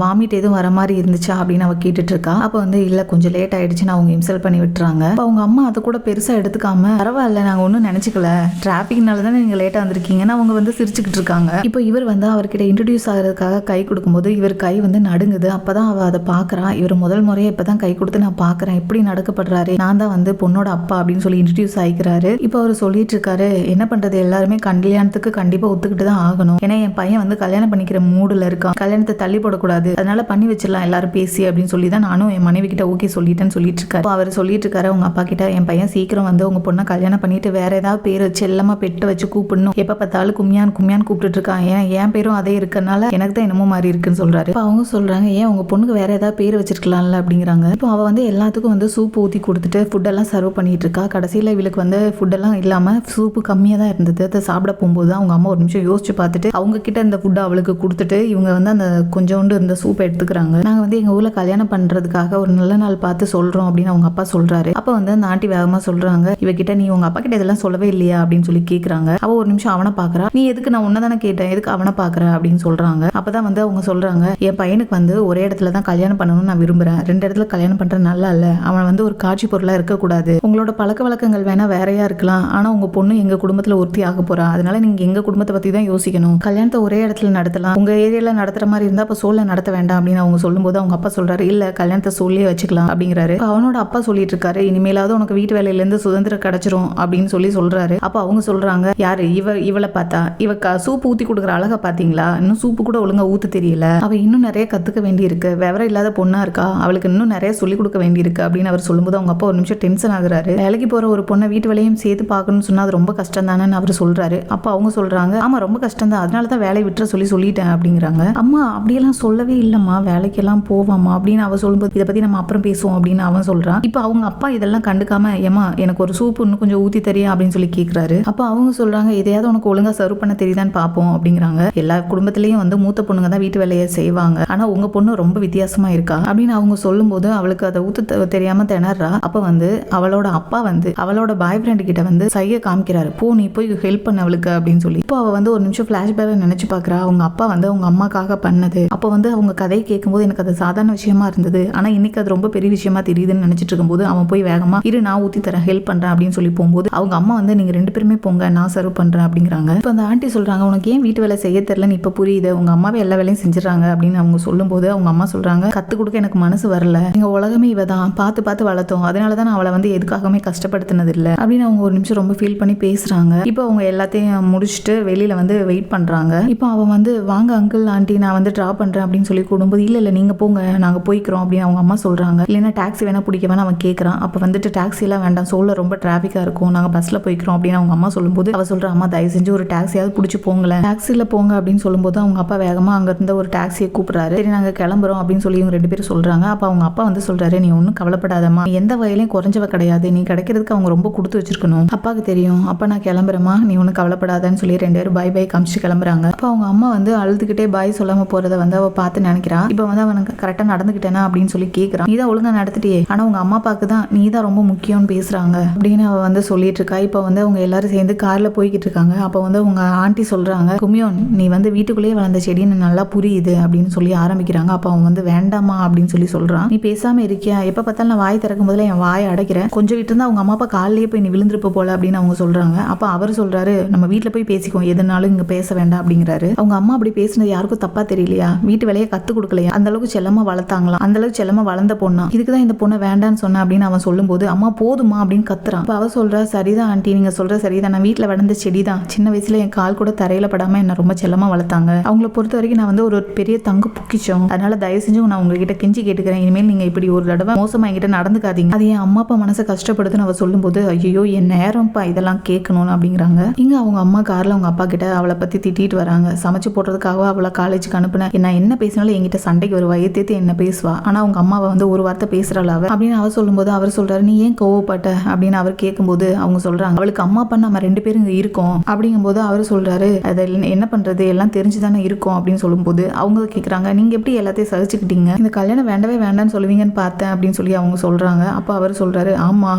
வாமிட் எதுவும் வர மாதிரி இருந்துச்சா அப்படின்னு அவ கேட்டுட்டு இருக்கா. அப்ப வந்து இல்ல கொஞ்சம் லேட் ஆயிடுச்சுன்னு அவங்க இன்சல்ட் பண்ணி விட்டுறாங்க. அவங்க அம்மா அதை கூட பெருசா எடுத்துக்காம, பரவாயில்ல நாங்க ஒன்னும் நினைச்சுக்கல, டிராபிக்னால தானே நீங்க லேட்டா வந்திருக்கீங்கன்னா அவங்க வந்து சிரிச்சுக்கிட்டு இருக்காங்க. இப்போ இவர் வந்து அவர்கிட்ட இன்ட்ரடியூஸ் ஆகிறதுக்காக கை கொடுக்கும்போது இவர் கை வந்து நடுங்குது. அப்பதான் அவ அதை பாக்குறா. இவர் முதல் முறையை இப்பதான் கை கொடுத்து நான் பாக்குறேன், எப்படி நடக்கப்படுறாரு, நான் தான் வந்து பொண்ணோட அப்பா அப்படின்னு சொல்லி இன்ட்ரடியூஸ் ஆகிக்கிறாரு. இப்போ இப்போ அவர் சொல்லிட்டு இருக்காரு, என்ன பண்றது, எல்லாருமே கல்யாணத்துக்கு கண்டிப்பா ஒத்துக்கிட்டு தான் ஆகணும். ஏன்னா என் பையன் வந்து கல்யாணம் பண்ணிக்கிற மூடுல இருக்கான், கல்யாணத்தை தள்ளி போடக்கூடாது, அதனால பண்ணி வச்சிடலாம் எல்லாரும் பேசி அப்படின்னு சொல்லி தான் நானும் என் மனைவி கிட்ட ஓகே சொல்லிட்டேன்னு சொல்லிட்டு இருக்காரு. அவர் சொல்லிட்டு இருக்காரு உங்க அப்பா கிட்ட, என் பையன் சீக்கிரம் வந்து உங்க பொண்ணை கல்யாணம் பண்ணிட்டு வேற ஏதாவது பேர் வச்சு செல்லமா பெட்டு வச்சு கூப்பிடணும், எப்ப பார்த்தாலும் கும்மியான் கும்மியான் கூப்பிட்டு இருக்கான், ஏன்னா என் பேரும் அதே இருக்கனால எனக்கு தான் என்னமோ மாதிரி இருக்குன்னு சொல்றாரு. இப்போ அவங்க சொல்றாங்க, ஏன் உங்க பொண்ணுக்கு வேற ஏதாவது பேர் வச்சிருக்கலாம்ல அப்படிங்கிறாங்க. இப்போ அவ வந்து எல்லாத்துக்கும் வந்து சூப் ஊற்றி கொடுத்துட்டு ஃபுட்டெல்லாம் சர்வ் பண்ணிட்டு இருக்கா. கடைசியில் இவளுக்கு வந்து ஃபுட்டெல்லாம் இல்லாமல் சூப்பு கம்மியாக தான் இருந்தது. அதை சாப்பிட போகும்போது அவங்க அம்மா ஒரு நிமிஷம் யோசிச்சு பார்த்துட்டு அவங்க கிட்ட இந்த ஃபுட்டை அவளுக்கு கொடுத்துட்டு இவங்க வந்து அந்த கொஞ்சோண்டு இந்த சூப்பை எடுத்துக்கிறாங்க. நாங்கள் வந்து எங்கள் ஊரில் கல்யாணம் பண்ணுறதுக்காக ஒரு நல்ல நாள் பார்த்து சொல்கிறோம் அப்படின்னு அவங்க அப்பா சொல்கிறாரு. அப்போ வந்து அந்த ஆண்டி வேகமாக சொல்கிறாங்க, இவகிட்ட நீ உங்கள் அப்பா கிட்ட இதெல்லாம் சொல்லவே இல்லையா அப்படின்னு சொல்லி கேட்குறாங்க. அவள் ஒரு நிமிஷம் அவனை பார்க்குறா. நீ எதுக்கு, நான் உன்னை தானே கேட்டேன், எதுக்கு அவனை பார்க்குற அப்படின்னு சொல்கிறாங்க. அப்போ தான் வந்து அவங்க சொல்கிறாங்க, என் பையனுக்கு வந்து ஒரே இடத்துல தான் கல்யாணம் பண்ணணும்னு நான் விரும்புகிறேன், 2 இடத்துல கல்யாணம் பண்ணுறது நல்லா இல்லை, அவன் வந்து ஒரு காட்சி பொருளாக இருக்கக்கூடாது, உங்களோட பழக்க வழக்கங்கள் வேணா வேறையா இருக்கலாம், ஆனால் உங்கள் பொண்ணு எங்கள் குடும்பத்தில் ஒருத்தி ஆக போகிறா, அதனால நீங்கள் எங்கள் குடும்பத்தை பற்றி தான் யோசிக்கணும், கல்யாணத்தை ஒரே இடத்துல நடத்தலாம், உங்கள் ஏரியாவில் நடத்துகிற மாதிரி இருந்தால் அப்போ சோலில் நடத்த வேண்டாம் அப்படின்னு அவங்க சொல்லும்போது அவங்க அப்பா சொல்கிறாரு, இல்லை கல்யாணத்தை சொல்லியே வச்சுக்கலாம் அப்படிங்கிறாரு. அவனோட அப்பா சொல்லிட்டு இருக்காரு, இனிமேலாவது உனக்கு வீட்டு வேலையிலேருந்து சுதந்திரம் கிடைச்சிரும் அப்படின்னு சொல்றாரு. அப்போ அவங்க சொல்கிறாங்க, யாரு இவளை பார்த்தா, இவ சூப்பு ஊற்றி கொடுக்குற அழகை பார்த்தீங்களா, இன்னும் சூப்பு கூட ஒழுங்கா ஊற்ற தெரியல, அவள் இன்னும் நிறைய கற்றுக்க வேண்டி இருக்கு, விவரம் இல்லாத பொண்ணா இருக்கா, அவளுக்கு இன்னும் நிறைய சொல்லிக் கொடுக்க வேண்டி இருக்கு அப்படின்னு அவர் சொல்லும்போது அவங்க அப்பா ஒரு நிமிஷம் டென்ஷன் ஆகுறாரு. வேலைக்கு போகிற ஒரு பொண்ணை வீட்டு வேலையும் சேர்த்து பார்க்கணும்னு சொன்னால் அது ரொம்ப கஷ்டம் தானே அவர் சொல்றாரு. அப்போ அவங்க சொல்றாங்க, ஆமா ரொம்ப கஷ்டம் தான், அதனால தான் வேலையை விட்டுற சொல்லிட்டேன் அப்படிங்கிறாங்க. அம்மா அப்படியெல்லாம் சொல்லவே இல்லைம்மா, வேலைக்கெல்லாம் போவாமா அப்படின்னு அவ சொல்லும்போது இதை பற்றி நம்ம அப்புறம் பேசுவோம் அப்படின்னு அவன் சொல்றான். இப்போ அவங்க அப்பா இதெல்லாம் கண்டுக்காம, ஏமா எனக்கு ஒரு சூப்பு இன்னும் கொஞ்சம் ஊற்றி தெரியும் அப்படின்னு சொல்லி கேட்குறாரு. அப்போ அவங்க சொல்றாங்க, இதையாவது உனக்கு ஒழுங்கா சர்வ் பண்ண தெரியுதான்னு பார்ப்போம் அப்படிங்கிறாங்க. எல்லா குடும்பத்திலையும் வந்து மூத்த பொண்ணுங்க தான் வீட்டு வேலையை செய்வாங்க, ஆனா உங்க பொண்ணு ரொம்ப வித்தியாசமா இருக்கா அப்படின்னு அவங்க சொல்லும்போது அவளுக்கு அதை ஊத்த தெரியாம திணறா. அப்ப வந்து அவளோட அப்பா வந்து அவளோட பாய் ஃப்ரெண்ட் கிட்ட வந்து சைகை காமிக்கிறாரு, போ நீ போய் ஹெல்ப் பண்ண அவளுக்கு அப்படின்னு சொல்லி. இப்போ அவ வந்து ஒரு நிமிஷம் ஃபிளாஷ்பேக்ல நினைச்சு பாக்குறா, அவங்க அப்பா வந்து அவங்க அம்மாக்காக பண்ணது. அப்போ வந்து அவங்க கதையை கேட்கும்போது எனக்கு அது சாதாரண விஷயமா இருந்தது, ஆனா இன்னைக்கு அது ரொம்ப பெரிய விஷயமா தெரியுதுன்னு நினைச்சிட்டு இருக்கும்போது அவன் போய் வேகமா இரு நான் ஊத்தி தரேன் ஹெல்ப் பண்றேன் அப்படின்னு சொல்லி போகும்போது அவங்க அம்மா வந்து நீங்க 2 பேருமே போங்க நான் சர்வ் பண்றேன் அப்படிங்கிறாங்க. இப்போ அந்த ஆண்டி சொல்றாங்க, உனக்கு ஏன் வீட்டு வேலை செய்ய தெரியலன்னு இப்ப புரியுது, உங்க அம்மாவே எல்லா வேலையும் செஞ்சிடறாங்க அப்படின்னு அவங்க சொல்லும்போது அவங்க அம்மா சொல்றாங்க, கத்து கொடுக்க எனக்கு மனசு வரல, எங்க உலகமே இவ தான், பார்த்து பார்த்து வளர்த்தோம், அதனாலதான் நான் அவளை வந்து எதுக்காகவே கஷ்டப்படுத்தினது இல்லை அப்படின்னு அவங்க ஒரு நிமிஷம் ரொம்ப ஃபீல் பண்ணி பேசுறாங்க. இப்போ அவங்க எல்லாத்தையும் முடிச்சுட்டு வெளியில வந்து வெயிட் பண்றாங்க. இப்போ அவன் வந்து வாங்க அங்கிள் ஆண்டி நான் வந்து ட்ராப் பண்றேன் அப்படின்னு சொல்லி கூடும்போது இல்ல நீங்க போங்க நாங்க போய்க்கிறோம் அப்படின்னு அவங்க அம்மா சொல்றாங்க. இல்லைன்னா டாக்ஸி வேணா பிடிக்க வேணா அவன் கேட்கறான். அப்ப வந்துட்டு டாக்ஸி எல்லாம் வேண்டாம், சோல்ல ரொம்ப டிராபிக்கா இருக்கும், நாங்க பஸ்ல போய்க்கிறோம் அப்படின்னு அவங்க அம்மா சொல்லும்போது அவ சொல்ற, அம்மா தயவு செஞ்சு ஒரு டாக்ஸியாவது பிடிச்சி போங்களேன், டாக்ஸில போங்க அப்படின்னு சொல்லும்போது அவங்க அப்பா வேகமா அங்க இருந்த ஒரு டாக்ஸியை கூப்பிடுறாரு. சரி நாங்க கிளம்புறோம் அப்படின்னு சொல்லி இவங்க 2 பேரும் சொல்றாங்க. அப்ப அவங்க அப்பா வந்து சொல்றாரு, நீ ஒன்னும் கவலைப்படாதம்மா, எந்த வகையிலையும் குறைஞ்சவ கிடையாது, நீ கிடைக்கிறதுக்கு அவங்க ரொம்ப கொடுத்து வச்சிருக்கணும், அப்பாவுக்கு தெரியும், அப்ப நான் கிளம்புறேமா நீ ஒன்னும் கவலைப்படாதான்னு சொல்லி 2 பேரும் பை பை காமிச்சு கிளம்புறாங்க. அப்ப அவங்க அம்மா வந்து அழுதுகிட்டே பாய் சொல்லாம போறதை வந்து அவ பார்த்து நினைக்கிறா. இப்ப வந்து அவனுக்கு கரெக்டா நடந்துகிட்டேனா அப்படின்னு சொல்லி கேட்கறான். நீதான் ஒழுங்கா நடத்திட்டியே, ஆனா உங்க அம்மா அப்பாவுக்கு தான் நீ தான் ரொம்ப முக்கியம்னு பேசுறாங்க அப்படின்னு அவ வந்து சொல்லிட்டு இருக்கா. இப்ப வந்து அவங்க எல்லாரும் சேர்ந்து கார்ல போய்கிட்டு இருக்காங்க. அப்ப வந்து உங்க ஆண்டி சொல்றாங்க, குமியோன் நீ வந்து வீட்டுக்குள்ளேயே வளர்ந்த செடின்னு நல்லா புரியுது அப்படின்னு சொல்லி ஆரம்பிக்கிறாங்க. அப்ப அவன் வந்து வேண்டாமா அப்படின்னு சொல்லி சொல்றான், நீ பேசாம இருக்கியா, எப்ப பார்த்தாலும் நான் வாய் திறக்கும் போதுல என் வாயை அடைக்கிறேன், கொஞ்சம் விட்டு இருந்தா அவங்க அம்மா அப்பா காலையிலேயே போய் நீ விழுந்திருப்ப போல அப்படின்னு அவங்க சொல்றாங்க. அப்ப அவர் சொல்றாரு, நம்ம வீட்டுல போய் பேசிக்குவோம், எதுனாலும் இங்க பேச வேண்டாம் அப்படிங்கிறாரு. அவங்க அம்மா அப்படி பேசினது யாருக்கும் தப்பா தெரியலையா, வீட்டு வேலையை கத்து கொடுக்கலையா, அந்த அளவுக்கு செல்லமா வளர்த்தாங்களா, அந்த அளவுக்கு செல்லமா வளர்ந்த பொண்ணா, இதுக்குதான் இந்த பொண்ணை வேண்டான்னு சொன்ன அப்படின்னு அவன் சொல்லும்போது அம்மா போதுமா அப்படின்னு கத்துறான். அப்ப அவ சொல்றா, சரிதான் ஆண்டி நீங்க சொல்ற சரிதான், நான் வீட்டுல வளர்ந்த செடிதான், சின்ன வயசுல என் கால் கூட தரையில படாம என்ன ரொம்ப செல்லமா வளர்த்தாங்க, அவங்கள பொறுத்த வரைக்கும் நான் வந்து ஒரு பெரிய தங்கு பொக்கிச்சோம், அதனால தயவு செஞ்சு நான் உங்ககிட்ட கெஞ்சி கேட்டுக்கிறேன், இனிமேல் நீங்க இப்படி ஒரு தடவை மோசமா என்கிட்ட நடந்துக்காதீங்க, அது என் அம்மா அப்பா மனசை கஷ்டப்படுதுன்னு அவ சொல்லும்போது ஐயோ என் நேரம்ப்பா இதெல்லாம் கேட்கணும்னு அப்படிங்கிறாங்க. இங்க அவங்க அம்மா கார்ல அவங்க அப்பா கிட்ட அவளை பத்தி திட்டிட்டு வராங்க. சமைச்சு போடுறதுக்காக அவளை காலேஜுக்கு அனுப்புனேன், நான் என்ன பேசினாலும் என்கிட்ட சண்டைக்கு வருவா, ஏத்தேத்து என்ன பேசுவா, ஆனா அவங்க அம்மாவை வந்து ஒரு வார்த்தை பேசுறாள் அவ அப்படின்னு அவர் சொல்லும்போது அவர் சொல்றாரு, நீ ஏன் கோவப்பட்ட அப்படின்னு அவர் கேட்கும்போது அவங்க சொல்றாங்க, அவளுக்கு அம்மா அப்பா நம்ம 2 பேரும் இங்க இருக்கோம் அப்படிங்கும்போது அவர் சொல்றாரு, அதை என்ன பண்றது எல்லாம் தெரிஞ்சுதானே இருக்கும் அப்படின்னு சொல்லும்போது அவங்க கேட்கறாங்க, நீங்க எப்படி எல்லாத்தையும் சகிச்சுக்கிட்டீங்க, இந்த கல்யாணம் வேண்டவே வேண்டாம்னு சொல்லுவீங்கன்னு பார்த்தேன் அப்படின்னு சொல்லி அவங்க சொல்றாங்க. அப்ப அவர் சொல்றாரு, ஆமா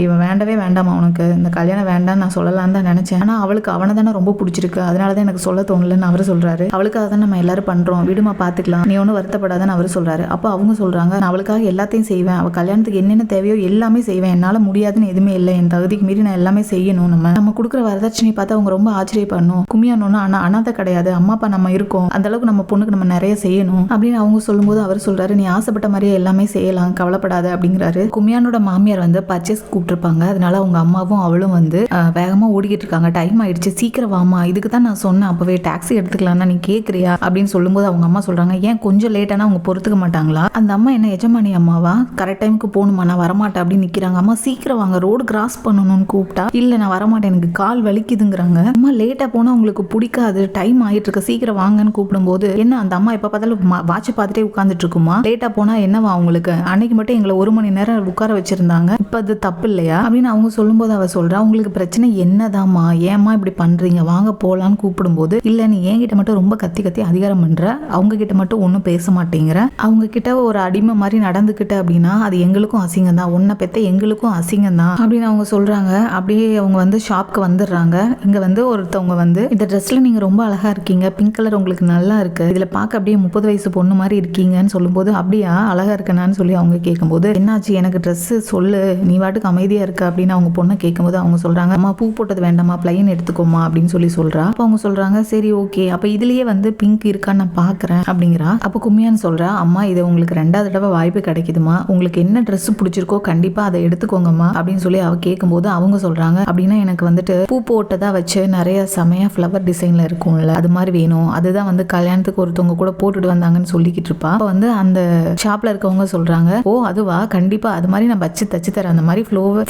இவன் வேண்டவே வேண்டாமா உனக்கு, இந்த கல்யாணம் வேண்டாம்னு நான் சொல்லலாம்னு தான் நினைச்சேன், ஆனா அவளுக்கு அவனை தானே ரொம்ப பிடிச்சிருக்கு, அதனாலதான் எனக்கு சொல்ல தோணலன்னு அவர் சொல்றாரு. அவளுக்காக தான் நம்ம எல்லாரும் பண்றோம், விடுமா பாத்துக்கலாம், நீ ஒன்னும் வருத்தப்படாதான்னு அவர் சொல்றாரு. அப்ப அவங்க சொல்றாங்க, நான் அவளுக்காக எல்லாத்தையும் செய்வேன், அவ கல்யாணத்துக்கு என்னென்ன தேவையோ எல்லாமே செய்வேன், என்னால முடியாதுன்னு எதுவுமே இல்லை, என் தகுதிக்கு மீறி நான் எல்லாமே செய்யணும், நம்ம கொடுக்குற வரதட்சணை பார்த்து அவங்க ரொம்ப ஆச்சரியப்படணும், கும்மியானோன்னு ஆனா அனாதை கிடையாது, அம்மா அப்பா நம்ம இருக்கோம், அந்த அளவுக்கு நம்ம பொண்ணுக்கு நம்ம நிறைய செய்யணும் அப்படின்னு அவங்க சொல்லும்போது அவர் சொல்றாரு, நீ ஆசைப்பட்ட மாதிரியே எல்லாமே செய்யலாம் கவலைப்படாத அப்படிங்கிறாரு. கும்மியானோட மாமியார் வந்து பர்ச்சேஸ் கூப்பிட்டுருப்பாங்க, அதனால அவங்க அம்மா அம்மாவும் அவளும் வந்து வேகமா ஓடிக்கிட்டு இருக்காங்க. டைம் ஆயிடுச்சு, சீக்கிரம் வாமா, இதுக்கு தான் நான் சொன்னேன் அப்பவே டாக்ஸி எடுத்துக்கலாம்னா நீ கேட்குறியா அப்படின்னு சொல்லும்போது அவங்க அம்மா சொல்றாங்க, ஏன் கொஞ்சம் லேட்டானா அவங்க பொறுத்துக்க மாட்டாங்களா? அந்த அம்மா என்ன எஜமானி அம்மாவா, கரெக்ட் டைமுக்கு போகணுமா, நான் வரமாட்டேன் அப்படின்னு நிற்கிறாங்க. அம்மா சீக்கிரம் வாங்க, ரோடு கிராஸ் பண்ணணும்னு கூப்பிட்டா இல்லை நான் வரமாட்டேன், எனக்கு கால் வலிக்குதுங்கிறாங்க. அம்மா லேட்டாக போனால் உங்களுக்கு பிடிக்காது, டைம் ஆகிட்டு இருக்கு, சீக்கிரம் வாங்கன்னு கூப்பிடும்போது என்ன அந்த அம்மா எப்போ பார்த்தாலும் வாட்சை பார்த்துட்டே உட்காந்துட்டு இருக்குமா? லேட்டாக போனால் என்னவா அவங்களுக்கு? அன்னைக்கு மட்டும் எங்களை 1 மணி நேரம் உட்கார வச்சிருந்தாங்க, இப்போ அது தப்பு இல்லையா அப்படின்னு அவங்க சொல்லும்போது அவ சொல்றா, உங்களுக்கு பிரச்சனை என்னதாம்மா, ஏமா இப்படி பண்றீங்க, வாங்க போலான்னு கூப்பிடும்போது இல்லை நீ என்கிட்ட மட்டும் ரொம்ப கத்தி கத்தி அதிகாரம் பண்ற, அவங்க கிட்ட மட்டும் ஒன்றும் பேச மாட்டேங்கிற, அவங்க கிட்ட ஒரு அடிமை மாதிரி நடந்துக்கிட்ட அப்படின்னா அது எங்களுக்கும் அசிங்கம் தான், உன்னை பெத்த எங்களுக்கும் அசிங்கம் தான் அப்படின்னு அவங்க சொல்றாங்க. அப்படியே அவங்க வந்து ஷாப்க்கு வந்துடுறாங்க. இங்க வந்து ஒருத்தவங்க வந்து இந்த ட்ரெஸ்ல நீங்க ரொம்ப அழகா இருக்கீங்க, பிங்க் கலர் உங்களுக்கு நல்லா இருக்கு, இதுல பார்க்க அப்படியே 30 வயசு பொண்ணு மாதிரி இருக்கீங்கன்னு சொல்லும்போது அப்படியா அழகா இருக்கனான்னு சொல்லி அவங்க கேட்கும்போது என்னாச்சு எனக்கு ட்ரெஸ் சொல்லு, நீ வாட்டுக்கு அமைதியா இருக்க அப்படின்னு அவங்க பொண்ணை கேட்கும்போது அவங்க சொல்றாங்க, அம்மா பூ போட்டது வேண்டாமா, பிளைன் எடுத்துக்கோமா அப்படின்னு சொல்றா. அப்போ அவங்க சொல்றாங்க சரி ஓகே, அப்ப இதுலயே வந்து பிங்க் இருக்கான்னு நான் பாக்குறேன் அப்படிங்கிறா. அப்போ கும்மியான்னு சொல்றா, அம்மா இது உங்களுக்கு 2வது தடவை வாய்ப்பு கிடைக்குதுமா, உங்களுக்கு என்ன ட்ரெஸ் பிடிச்சிருக்கோ கண்டிப்பா அதை எடுத்துக்கோங்கம்மா அப்படின்னு சொல்லி அவ கேட்கும்போது அவங்க சொல்றாங்க, அப்படின்னா எனக்கு வந்துட்டு பூ போட்டதா வச்சு நிறைய செமையா ஃப்ளவர் டிசைன்ல இருக்கும்ல அது மாதிரி வேணும், அதுதான் வந்து கல்யாணத்துக்கு ஒருத்தவங்க கூட போட்டுட்டு வந்தாங்கன்னு சொல்லிக்கிட்டு இருப்பா. அப்ப வந்து அந்த ஷாப்ல இருக்கவங்க சொல்றாங்க, ஓ அதுவா, கண்டிப்பா அது மாதிரி நான் வச்சு தச்சு தரேன், அந்த மாதிரி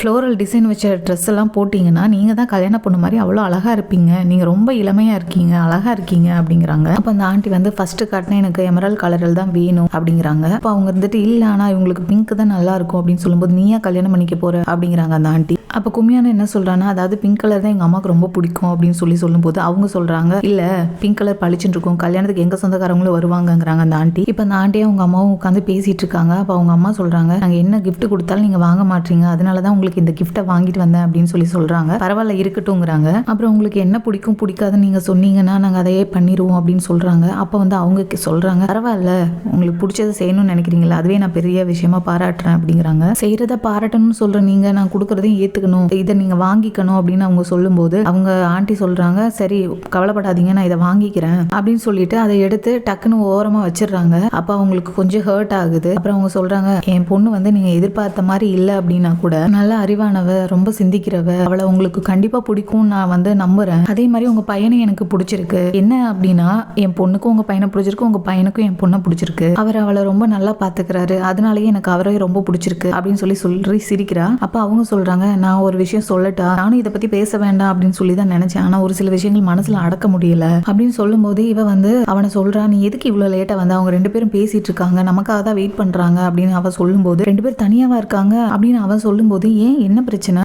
ஃப்ளோரல் டிசைன் வச்ச ட்ரெஸ் எல்லாம் போட்டீங்கன்னா நீங்க தான் கல்யாண பொண்ணு மாதிரி அவ்வளோ அழகா இருப்பீங்க, நீங்க ரொம்ப இளமையா இருக்கீங்க, அழகா இருக்கீங்க அப்படிங்கிறாங்க. அப்ப அந்த ஆண்டி வந்து ஃபர்ஸ்ட் காட்டினா எனக்கு எமரல் கலரில் தான் வேணும் அப்படிங்கிறாங்க. அப்ப அவங்க இருந்துட்டு இல்ல ஆனா இவங்களுக்கு பிங்க் தான் நல்லா இருக்கும் அப்படின்னு சொல்லும்போது நீயா கல்யாணம் பண்ணிக்க போற அப்படிங்கிறாங்க அந்த ஆண்டி. அப்ப கும்மியான என்ன சொல்றான்னா, அதாவது பிங்க் கலர் தான் எங்க அம்மாவுக்கு ரொம்ப பிடிக்கும் அப்படின்னு சொல்லும்போது அவங்க சொல்றாங்க, இல்ல பிங்க் கலர் பளிச்சுன்னு இருக்கும், கல்யாணத்துக்கு எங்க சொந்தக்காரங்களும் வருவாங்கங்கிறாங்க அந்த ஆண்டி. இப்ப அந்த ஆண்டியும் அவங்க அம்மாவும் உட்காந்து பேசிட்டு இருக்காங்க. அப்ப அவங்க அம்மா சொல்றாங்க, நாங்க என்ன கிஃப்ட் கொடுத்தாலும் நீங்க வாங்க மாட்டீங்க, அதனாலதான் உங்களுக்கு இந்த கிஃப்ட்டை வாங்கிட்டு வந்தேன் அப்படின்னு சொல்றாங்க. பரவாயில்ல இருக்கட்டும்ங்கிறாங்க. அப்புறம் உங்களுக்கு என்ன பிடிக்கும் பிடிக்காதுன்னு நீங்க சொன்னீங்கன்னா நாங்க அதையே பண்ணிடுவோம் அப்படின்னு சொல்றாங்க. அப்ப வந்து அவங்க சொல்றாங்க, பரவாயில்ல உங்களுக்கு பிடிச்சதை செய்யணும்னு நினைக்கிறீங்களா, அதுவே நான் பெரிய விஷயமா பாராட்டுறேன் அப்படிங்கிறாங்க. செய்யறத பாராட்டணும்னு சொல்ற நீங்க நான் கொடுக்கறதையும் ஏத்துக்கணும், இதை நீங்க வாங்கிக்கணும் அப்படின்னு அவங்க சொல்லும்போது அவங்க ஆண்டி சொல்றாங்க, சரி கவலைப்படாதீங்க நான் இதை வாங்கிக்கிறேன் அப்படின்னு சொல்லிட்டு அதை எடுத்து டக்குன்னு ஓரமா வச்சிடுறாங்க. அப்ப அவங்களுக்கு கொஞ்சம் ஹர்ட் ஆகுது. அப்புறம் அவங்க சொல்றாங்க, என் பொண்ணு வந்து நீங்க எதிர்பார்த்த மாதிரி இல்லை அப்படின்னா கூட நல்ல அறிவானவ, ரொம்ப சிந்திக்கிறவ, அவளை உங்களுக்கு கண்டிப்பா பிடிக்கும் நான் வந்து நம்புறேன், அதே மாதிரி உங்க பையனை எனக்கு பிடிச்சிருக்கு, என்ன அப்படின்னா என் பொண்ணுக்கும் உங்க பையனை பிடிச்சிருக்கு, உங்க பையனுக்கும் என் பொண்ணை பிடிச்சிருக்கு, அவர் அவளை ரொம்ப நல்லா பாத்துக்கிறாரு, அதனாலயே எனக்கு அவரை ரொம்ப பிடிச்சிருக்கு அப்படின்னு சொல்லி சிரிக்கிறா. அப்ப அவங்க சொல்றாங்க, நான் ஒரு விஷயம் சொல்லட்டா, நானும் இதை பத்தி பேச வேண்டாம் அப்படின்னு சொல்லி தான் நினைச்சேன், ஆனா ஒரு சில விஷயங்கள் மனசுல அடக்க முடியல அப்படின்னு சொல்லும்போது இவ வந்து அவனை சொல்றா, நீ எதுக்கு இவ்வளவு லேட்டா வந்த, அவங்க 2 பேரும் பேசிட்டு இருக்காங்க, நமக்காக தான் வெயிட் பண்றாங்க அப்படின்னு அவ சொல்லும்போது 2 பேர் தனியாவா இருக்காங்க அப்படின்னு அவன் சொல்லும்போது ஏன் என்ன பிரச்சனை,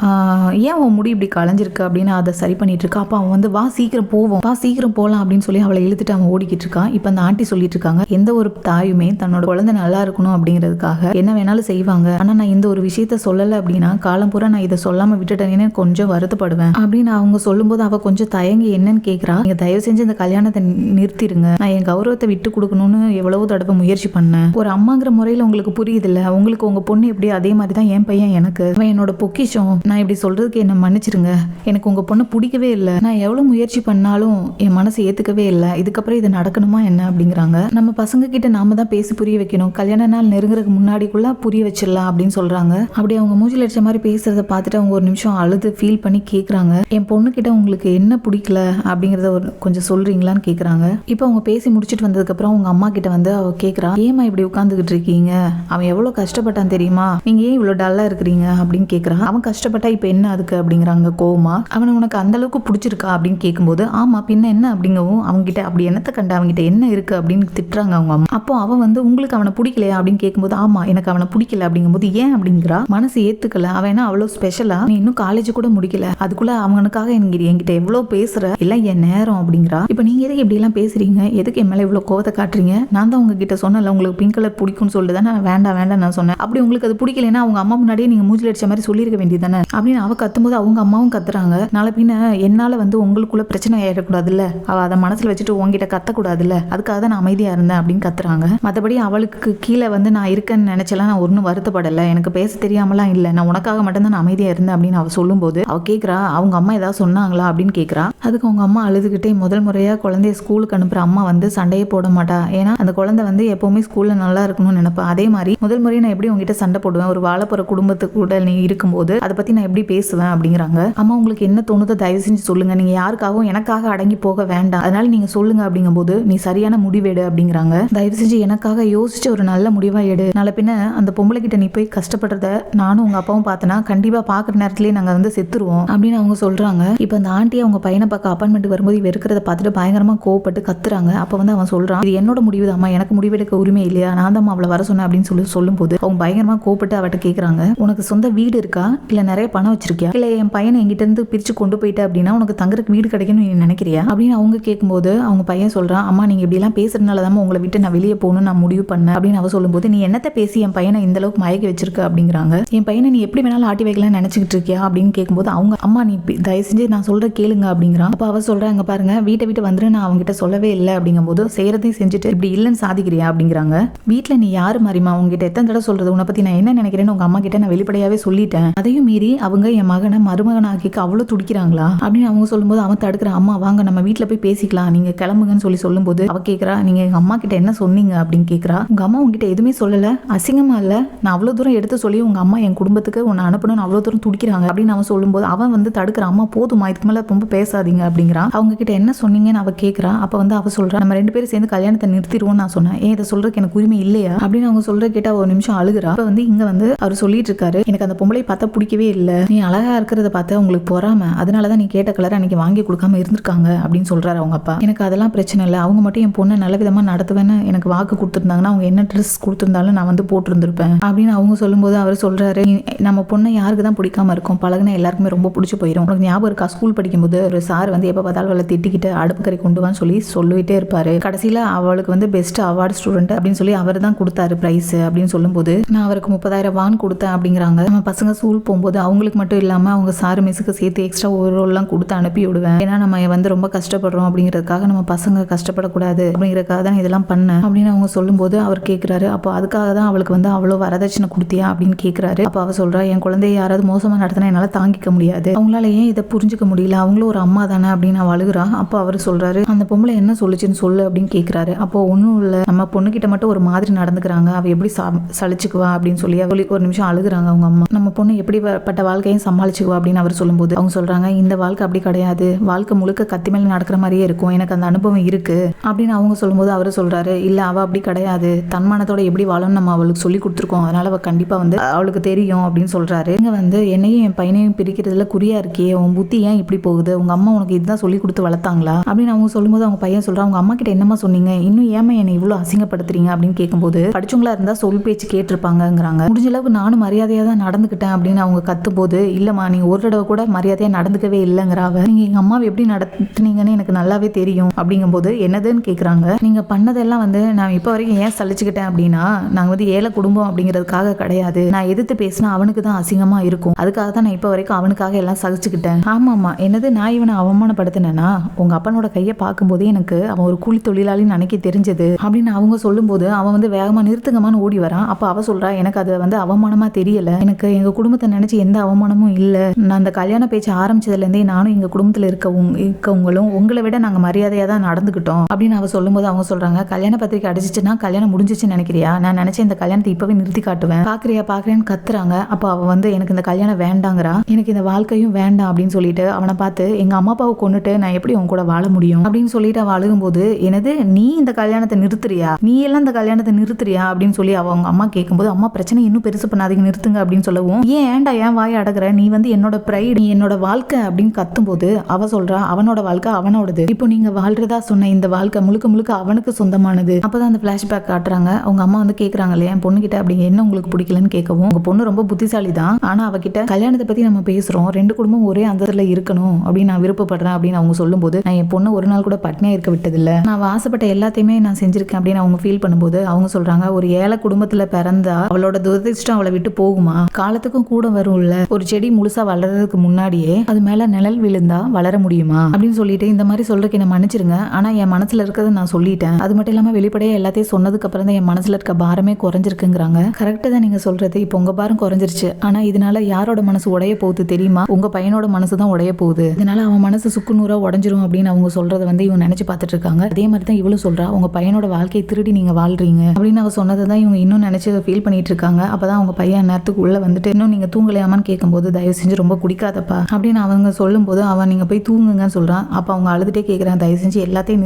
ஏன் உன் முடி இப்படி களைஞ்சிருக்கு அப்படின்னு அதை சரி பண்ணிட்டு இருக்கா. அப்ப அவன் வந்து வா சீக்கிரம் போவோம், வா சீக்கிரம் போலாம் அப்படின்னு சொல்லி அவளை இழுத்துட்டு அவன் ஓடிக்கிட்டு இருக்கான். இப்ப அந்த ஆண்டி சொல்லிட்டு இருக்காங்க, எந்த ஒரு தாயுமே தன்னோட குழந்தை நல்லா இருக்கணும் அப்படிங்கிறதுக்காக என்ன வேணாலும் செய்வாங்க, ஆனா நான் இந்த ஒரு விஷயத்த சொல்லல அப்படின்னா காலம் பூரா நான் இதை சொல்லாம விட்டுட்டேன்னு கொஞ்சம் வருத்தப்படுவேன் அப்படின்னு அவங்க சொல்லும்போது அவ கொஞ்சம் தயங்கி என்னன்னு கேக்குறா, நீங்க தயவு செஞ்சு இந்த கல்யாணத்தை நிறுத்திடுங்க, நான் என் கௌரவத்தை விட்டு கொடுக்கணும்னு எவ்வளவு தடவை முயற்சி பண்ணேன், ஒரு அம்மாங்கிற முறையில உங்களுக்கு புரியுது இல்ல, உங்களுக்கு உங்க பொண்ணு எப்படி அதே மாதிரி தான் என் பையன் எனக்கு, அவன் என்னோட பொக்கிஷம், நான் இப்படி சொல்றதுக்கு என்ன மன்னிச்சிருங்க, எனக்கு உங்க பொண்ணு பிடிக்கவே இல்லை, நான் எவ்வளவு முயற்சி பண்ணாலும் என் மனசு ஏத்துக்கவே இல்லை, இதுக்கப்புறம் இது நடக்கணுமா என்ன அப்படிங்கிறாங்க. நம்ம பசங்க கிட்ட நாம தான் பேசி புரிய வைக்கணும், கல்யாண நாள் நெருங்குறதுக்கு முன்னாடிக்குள்ள புரிய வச்சிடலாம் அப்படின்னு சொல்றாங்க. அப்படி அவங்க மூஞ்சில அடிச்ச மாதிரி பேசுறத பார்த்துட்டு அவங்க ஒரு நிமிஷம் அழுது ஃபீல் பண்ணி கேக்குறாங்க, என் பொண்ணு கிட்ட உங்களுக்கு என்ன பிடிக்கல அப்படிங்கறத கொஞ்சம் சொல்றீங்களான்னு கேக்குறாங்க. இப்போ அவங்க பேசி முடிச்சுட்டு வந்ததுக்கு அப்புறம் அவங்க அம்மா கிட்ட வந்து அவ கேக்குறா, ஏமா இப்படி உட்கார்ந்துகிட்டு இருக்கீங்க, அவன் எவ்வளவு கஷ்டப்பட்டான் தெரியுமா, நீங்க ஏன் இவ்வளவு டல்லா இருக்கிறீங்க அப்படின்னு கேக்குறா. அவன் கஷ்டப்பட்டா இப்ப என்ன அதுக்கு அப்படிங்கிறாங்க கோவமா. அவனை உனக்கு அந்த அளவுக்கு பிடிச்சிருக்கா அப்படின்னு கேட்கும்போது ஆமா பின்ன என்ன அப்படிங்கவும் அவங்க கிட்ட அப்படி என்னத்தை கண்டு அவங்ககிட்ட என்ன இருக்கு அப்படின்னு திட்டுறாங்க அவங்க அம்மா. அப்போ அவன் வந்து உங்களுக்கு அவனை பிடிக்கலையா அப்படின்னு கேட்கும்போது ஆமா எனக்கு அவனை பிடிக்கல அப்படிங்கும்போது ஏன் அப்படிங்கிறா. மனசு ஏத்துக்கல, அவன் என்ன அவ்வளவு ஸ்பெஷலா, நீ இன்னும் காலேஜ் கூட முடிக்கல, அதுக்குள்ள அவனுக்காக என்கிட்ட எவ்வளவு பேசுற, எல்லாம் என் நேரம் அப்படிங்கிறா. இப்ப நீங்க எதுக்கு இப்படி எல்லாம் பேசுறீங்க, எதுக்கு என் மேல இவ்வளவு கோவத்தை காட்டுறீங்க, நான் தான் உங்ககிட்ட சொன்னல உங்களுக்கு பிங்க் கலர் பிடிக்கும்னு சொல்லிட்டு தானே வேண்டாம் நான் சொன்னேன், அப்படி உங்களுக்கு அது பிடிக்கலன்னா அவங்க அம்மா முன்னாடியே நீங்க மூஞ்சில அடிச்ச மாதிரி சொல்லிருக்க வேண்டியதானே அப்படின்னு அவ கத்தும்போது அவங்க அம்மாவும் கத்துறாங்க. நாளை பின்ன என்னால வந்து உங்களுக்குள்ள பிரச்சனை ஆயிடக்கூடாதுல்ல, அவ அதை மனசுல வச்சுட்டு உங்ககிட்ட கத்தக்கூடாதுல்ல, அதுக்காக தான் நான் அமைதியா இருந்தேன் அப்படின்னு கத்துறாங்க. மற்றபடி அவளுக்கு கீழே வந்து நான் இருக்கேன்னு நினைச்சலாம், நான் ஒன்றும் வருத்தப்படலை, எனக்கு பேச தெரியாமலாம் இல்லை, நான் உனக்காக மட்டும்தான் நான் அமைதியா இருந்தேன் அப்படின்னு அவ சொல்லும்போது அவ கேட்குறா, அவங்க அம்மா ஏதாவது சொன்னாங்களா அப்படின்னு கேட்குறா. அதுக்கு அவங்க அம்மா அழுதுகிட்டே முதல் முறையா குழந்தைய ஸ்கூலுக்கு அனுப்புற அம்மா வந்து சண்டையே போட மாட்டா, ஏன்னா அந்த குழந்தை வந்து எப்பவுமே ஸ்கூல்ல நல்லா இருக்கணும்னு நினைப்பா. அதே மாதிரி முதல் முறையை நான் எப்படி உங்ககிட்ட சண்டை போடுவேன், ஒரு வாழப்போற குடும்பத்துக்கு கூட நீ இருக்கும்போது அதை பத்தி நான் எப்படி எப்படி பேசுவேன் அப்படிங்கிறாங்க. அம்மா உங்களுக்கு என்ன தோணுதோ தயவு செஞ்சு சொல்லுங்க, நீங்க யாருக்காகவும் எனக்காக அடங்கி போக வேண்டாம், அதனால நீங்க சொல்லுங்க அப்படிங்கும்போது நீ சரியான முடிவெடு அப்படிங்கிறாங்க. தயவு செஞ்சு எனக்காக யோசிச்சு ஒரு நல்ல முடிவா எடு, நாளை பின்ன அந்த பொம்பளை கிட்ட நீ போய் கஷ்டப்படுறத நானும் உங்க அப்பாவும் பார்த்தனா கண்டிப்பா பாக்குற நேரத்திலேயே நாங்க வந்து செத்துருவோம் அப்படின்னு அவங்க சொல்றாங்க. இப்ப அந்த ஆண்டி அவங்க பையனை பார்க்க அப்பார்ட்மெண்ட் வரும்போது வெறுக்கிறத பார்த்துட்டு பயங்கரமா கோவப்பட்டு கத்துறாங்க. அப்ப வந்து அவன் சொல்றான், இது என்னோட முடிவுதாம்மா, எனக்கு முடிவெடுக்க உரிமை இல்லையா, நான் தான் அவளை வர சொன்னேன் அப்படின்னு சொல்லும் போது அவங்க பயங்கரமா கோவப்பட்டு அவட்ட கேக்குறாங்க, உனக்கு சொந்த வீடு இருக்கா, இல்ல நிறைய பணம் வச்சிருக்கியா, இல்ல என் பையனை என்கிட்ட இருந்து பிரிச்சு கொண்டு போயிட்ட அப்படின்னா உனக்கு தங்குறதுக்கு வீடு கிடைக்கும்னு நீ நினைக்கிறியா அப்படின்னு அவங்க கேட்கும்போது அவங்க பையன் சொல்றான், அம்மா நீங்க இப்படி எல்லாம் பேசுறதுனாலதான் உங்களை விட்டு நான் வெளியே போகணும்னு நான் முடிவு பண்ணேன் அப்படின்னு அவ சொல்லும்போது, நீ என்னத்த பேசி என் பையனை இந்த அளவுக்கு மயக்கி வச்சிருக்க அப்படிங்கிறாங்க. என் பையனை நீ எப்படி வேணாலும் ஆட்டி வைக்கலாம் நினைச்சுக்கிட்டு இருக்கியா அப்படின்னு கேட்கும்போது அவங்க, அம்மா நீ தயவு செஞ்சு நான் சொல்ற கேளுங்க அப்படிங்கிறான். அப்ப அவ சொல்றாங்க, பாருங்க வீட்டை விட்டு வந்துட்டு நான் அவங்க கிட்ட சொல்லவே இல்லை அப்படிங்கும்போது செய்யறதையும் செஞ்சுட்டு இப்படி இல்லைன்னு சாதிக்கிறியா அப்படிங்கிறாங்க. வீட்டுல நீ யாரு மாதிரிமா, உங்ககிட்ட எத்தனை தடவை சொல்றது, உன்னை பத்தி நான் என்ன நினைக்கிறேன்னு உங்க அம்மா கிட்ட நான் வெளிப்படையாவே சொல்லிட்டேன், அதையும் மீறி அவங்க என் மகனை மருமகனாக்கிக்க அவ்வளவு துடிக்கிறாங்களா அப்படின்னு அவங்க சொல்லும்போது அவன் தடுக்கிறான், அம்மா வாங்க நம்ம வீட்டுல போய் பேசிக்கலாம், நீங்க கிளம்புங்கன்னு சொல்லும்போது அவ கேட்கறா, நீங்க எங்க அம்மா கிட்ட என்ன சொன்னீங்க அப்படின்னு கேட்கறா. உங்க அம்மா உங்ககிட்ட எதுவுமே சொல்லல, அசிங்கமா இல்ல, நான் அவ்வளவு தூரம் எடுத்து சொல்லி உங்க அம்மா என் குடும்பத்துக்கு உன்னை அனுப்பணும்னு அவ்வளவு தூரம் துடிக்கிறாங்க அப்படின்னு அவன் சொல்லும்போது அவன் வந்து தடுக்கிறான், அம்மா போதுமா இதுக்கு மேல ரொம்ப பேசாதீங்க அப்படிங்கிறான். அவங்க கிட்ட என்ன சொன்னீங்கன்னு அவ கேட்கறா. அப்ப வந்து அவ சொல்றா, நம்ம 2 பேரும் சேர்ந்து கல்யாணத்தை நிறுத்திடுவோம் நான் சொன்னேன், ஏன் இதை சொல்றதுக்கு எனக்கு உரிமை இல்லையா அப்படின்னு அவங்க சொல்ற கேட்டா ஒரு நிமிஷம் அழுகுறா. அப்ப வந்து இங்க வந்து அவர் சொல்லிட்டு இருக்காரு, எனக்கு அந்த பொம்பளை பார்த்தா பிடிக்கவே இல்லை, நீ அழகா இருக்கிறத பார்த்து உங்களுக்கு பொறாம, அதனாலதான் நீ கேட்ட கலர் அன்னைக்கு வாங்கி கொடுக்காம இருந்திருக்காங்க அப்படின்னு சொல்றாரு அவங்க அப்பா. எனக்கு அதெல்லாம் பிரச்சனை இல்லை, அவங்க மட்டும் என் பொண்ணை நல்ல விதமா நடத்துவேன்னு எனக்கு வாக்கு கொடுத்துருந்தாங்கன்னா அவங்க என்ன ட்ரெஸ் கொடுத்துருந்தாலும் நான் வந்து போட்டிருந்திருப்பேன் அப்படின்னு அவங்க சொல்லும்போது அவர் சொல்றாரு, நம்ம பொண்ணை யாருக்கு தான் பிடிக்காம இருக்கும், பழகுனா எல்லாருக்குமே ரொம்ப பிடிச்சி போயிடும். உனக்கு ஞாபகம் இருக்கா ஸ்கூல் படிக்கும்போது ஒரு சார் வந்து எப்ப பார்த்தாலும் அவளை திட்டிக்கிட்டு அடுப்பு கறி கொண்டு வான்னு சொல்லிட்டே இருப்பாரு, கடைசியில அவளுக்கு வந்து பெஸ்ட் அவார்டு ஸ்டூடெண்ட் அப்படின்னு சொல்லி அவர் தான் கொடுத்தாரு பிரைஸ் அப்படின்னு சொல்லும்போது நான் அவருக்கு 30,000 வான் கொடுத்தேன் அப்படிங்கிறாங்க. நம்ம பசங்க ஸ்கூல் போகும்போது அவங்களுக்கு மட்டும் இல்லாம அவங்க சார் மிஸ்ஸுக்கு சேர்த்து எக்ஸ்ட்ரா ஓவரோல்லாம் கொடுத்து அனுப்பி விடுவேன், ஏன்னா நம்ம வந்து ரொம்ப கஷ்டப்படுறோம் அப்படிங்கிறதுக்காக நம்ம பசங்க கஷ்டப்படக்கூடாது அப்படிங்கிறதுக்காக தான் இதெல்லாம் பண்ணேன் அப்படின்னு அவங்க சொல்லும்போது அவர் கேட்கிறாரு, அப்போ அதுக்காக தான் அவளுக்கு வந்து அவ்வளோ வரதட்சணை கொடுத்தியா அப்படின்னு கேட்கிறாரு. அப்போ அவ சொல்றா, என் குழந்தைய யாராவது மோசமா நடத்தினா என்னால தாங்கிக்க முடியாது, அவங்களால ஏன் இதை புரிஞ்சுக்க முடியல, அவங்களும் ஒரு அம்மா தானே அப்படின்னு அவ அழுகுறா. அப்போ அவர் சொல்றாரு, அந்த பொம்பளை என்ன சொல்லுச்சுன்னு சொல்லு அப்படின்னு கேட்கிறாரு. அப்போ ஒன்றும் இல்லை, நம்ம பொண்ணு கிட்ட மட்டும் ஒரு மாதிரி நடந்துக்கிறாங்க, அவ எப்படி சலிச்சுக்குவா அப்படின்னு சொல்லி ஒரு நிமிஷம் அழுகுறாங்க அவங்க அம்மா. நம்ம பொண்ணு எப்படிப்பட்ட வாழ்க்கையும் சமாளிச்சுக்குவா அப்படின்னு அவர் சொல்லும்போது அவங்க சொல்றாங்க, இந்த வாழ்க்கை அப்படி கிடையாது, வாழ்க்கை முழுக்க கத்தி மேல நடக்கிற மாதிரியே இருக்கும், எனக்கு அந்த அனுபவம் இருக்கு அப்படின்னு அவங்க சொல்லும்போது அவர் சொல்றாரு, இல்ல அவ அப்படி கிடையாது, தன்மானத்தோட எப்படி வாழணும்னு நம்ம அவளுக்கு சொல்லி கொடுத்துருக்கோம், அதனால அவ கண்டிப்பா வந்து அவளுக்கு தெரியும் அப்படின்னு சொல்றாரு. இங்க வந்து என்னையும் என் பையனையும் பிரிக்கிறதுல குறியா இருக்கே, உன் புத்தி ஏன் இப்படி போகுது, உங்க அம்மா உனக்கு இதுதான் சொல்லி கொடுத்து வளர்த்தாங்களா அப்படின்னு அவங்க சொல்லும்போது அவங்க பையன் சொல்றான், உங்க அம்மா கிட்ட என்னமா சொன்னீங்க, இன்னும் ஏமா என்னை இவ்வளவு அசிங்கப்படுத்துறீங்க அப்படின்னு கேட்கும்போது படிச்சவங்களா இருந்தா சொல் பேச்சு கேட்டிருப்பாங்கிறாங்க, முடிஞ்ச அளவுக்கு நானும் மரியாதையா தான் நடந்துக்கிட்டேன் அப்படின்னு அவங்க கத்தும்போது, இல்லம்மா நீங்க ஒரு தடவை கூட மரியாதையா நடந்துக்கவே இல்லைங்கிறாவ, நீங்க எங்க அம்மாவை எப்படி நடத்துனீங்கன்னு எனக்கு நல்லாவே தெரியும் அப்படிங்கும்போது என்னதுன்னு கேட்குறாங்க. நீங்க பண்ணதெல்லாம் வந்து நான் இப்போ வரைக்கும் ஏன் சலிச்சுக்கிட்டேன் அப்படின்னா, நாங்கள் வந்து ஏழை குடும்பம் அப்படிங்கிறதுக்காக கிடையாது, நான் எதிர்த்து பேசினா அவனுக்கு தான் அசிங்கமா இருக்கும், அதுக்காக தான் நான் இப்போ வரைக்கும் அவனுக்காக எல்லாம் சகிச்சுக்கிட்டேன். ஆமாம்மா என்னது நான் இவனை அவமானப்படுத்தினேன்னா, உங்க அப்பனோட கையை பார்க்கும்போது எனக்கு அவன் ஒரு கூலி தொழிலாளின்னு நினைக்க தெரிஞ்சது அப்படின்னு அவங்க சொல்லும்போது அவன் வந்து வேகமா நிறுத்துங்கமான்னு ஓடி வரான். அப்போ அவ சொல்றா, எனக்கு அது வந்து அவமானமா தெரியல, எனக்கு எங்க குடும்பத்தை நினைச்சு எந்த அவமானமும் இல்லை, நான் அந்த கல்யாண பேச்சு ஆரம்பிச்சதுலேருந்தே நானும் எங்க குடும்பத்தில் இருக்கவங்களும் உங்களை விட நாங்கள் மரியாதையாக தான் நடந்துக்கிட்டோம் அப்படின்னு அவ சொல்லும்போது அவங்க சொல்றாங்க, கல்யாண பத்திரிக்கை அடிச்சிச்சுன்னா கல்யாணம் முடிஞ்சிச்சுன்னு நினைக்கிறியா, நான் நினைச்சேன் இந்த கல்யாணத்தை இப்பவே நிறுத்தி காட்டுவேன், பாக்குறேன்னு கத்துறாங்க. அப்போ அவ வந்து எனக்கு இந்த கல்யாணம் வேண்டாங்கிறா, எனக்கு இந்த வாழ்க்கையும் வேண்டாம் அப்படின்னு சொல்லிட்டு அவனை பார்த்து எங்க அம்மா அப்பாவை கொண்டுட்டு நான் எப்படி உன் கூட வாழ முடியும் அப்படின்னு சொல்லிட்டு அவ அழுகும்போது, எனது நீ இந்த கல்யாணத்தை நிறுத்துறியா, நீ எல்லாம் இந்த கல்யாணத்தை நிறுத்துறியா அப்படின்னு சொல்லி அவங்க அம்மா கேட்கும்போது, அம்மா பிரச்சனை இன்னும் பெருசு பண்ணாதீங்க நிறுத்துங்க அப்படின்னு சொல்லவும், ஏன்டா ஏன் வாய் அடக்குற, நீ வந்து என்னோட பிரைட், நீ என்னோட வாழ்க்கை அப்படின்னு கத்தும்போது அவ சொல்றா, அவனோட வாழ்க்கை அவனோடது, இப்போ நீங்க வாழ்றதா சொன்ன இந்த வாழ்க்கை முழுக்க முழுக்க அவனுக்கு சொந்தமானது. அப்பதான் அந்த பிளாஷ்பேக் காட்டுறாங்க. அவங்க அம்மா வந்து கேக்குறாங்க இல்லையா, என் பொண்ணு கிட்ட அப்படி என்ன உங்களுக்கு பிடிக்கலன்னு கேட்கவும், உங்க பொண்ணு ரொம்ப புத்திசாலி தான், ஆனா அவகிட்ட கல்யாணத்தை பத்தி நம்ம பேசுறோம், 2 குடும்பம் ஒரே அந்தத்துல இருக்கணும் அப்படின்னு நான் விருப்பப்படுறேன் அப்படின்னு அவங்க சொல்லும்போது, நான் என் பொண்ணு ஒரு நாள் கூட பட்னியா இருக்க விட்டதில்லை, நான் ஆசைப்பட்ட எல்லாத்தையுமே நான் செஞ்சிருக்கேன் அப்படின்னு அவங்க ஃபீல் பண்ணும்போது அவங்க சொல்றாங்க, ஒரு ஏழை குடும்பத்துல பிறந்தா அவளோட துரதிர்ஷ்டம் அவளை விட்டு போகுமா, காலத்துக்கும் கூட வரும்ல, ஒரு செடி முழுசா வளர்றதுக்கு முன்னாடியே அது மேல நிழல் விழுந்தா வளர முடியுமா அப்படின்னு சொல்லிட்டு, இந்த மாதிரி சொல்றதுக்கு என்ன மன்னிச்சிருங்க, ஆனா என் மனசுல இருக்கிறத நான் சொல்லிட்டேன், அது மட்டும் இல்லாம வெளிப்படையா எல்லாத்தையும் சொன்னதுக்கு அப்புறம் தான் என் மனசுல இருக்க பாரமே குறைஞ்சிருக்குங்கிறாங்க. கரெக்டா தான் நீங்க சொல்றது, இப்போ உங்க பாரம் குறைஞ்சிருச்சு, ஆனா இதனால யாரோட மனசு உடைய போகுது தெரியுமா, உங்க பையனோட மனசு தான் உடைய போகுது, இதனால அவன் மனசு சுக்குநூறா உடஞ்சிரும் அப்படின்னு அவங்க சொல்றதை வந்து இவங்க நினைச்சு பார்த்துட்டு இருக்காங்க. அதே மாதிரி தான் இவளும் சொல்றா, உங்க பையனோட வாழ்க்கையை திருடி நீங்க வாழ்றீங்க அப்படின்னு அவ சொன்னதை தான் இவங்க இன்னும் நினைச்சு ஃபீல் பண்ணிட்டு இருக்காங்க. அப்பதான் அவங்க பையன் நேரத்துக்கு உள்ள வந்துட்டு, இன்னும் நீங்க தூங்கலையாமான்னு கேட்கும்போது தயவு செஞ்சு ரொம்ப குடிக்காதப்பா அப்படின்னு அவங்க சொல்லும்போது அவன் நீங்கள் போய் தூங்குங்கன்னு சொல்கிறான். அப்போ அவங்க அழுதுகிட்டே கேட்குறான், தயவு செஞ்சு எல்லாத்தையும்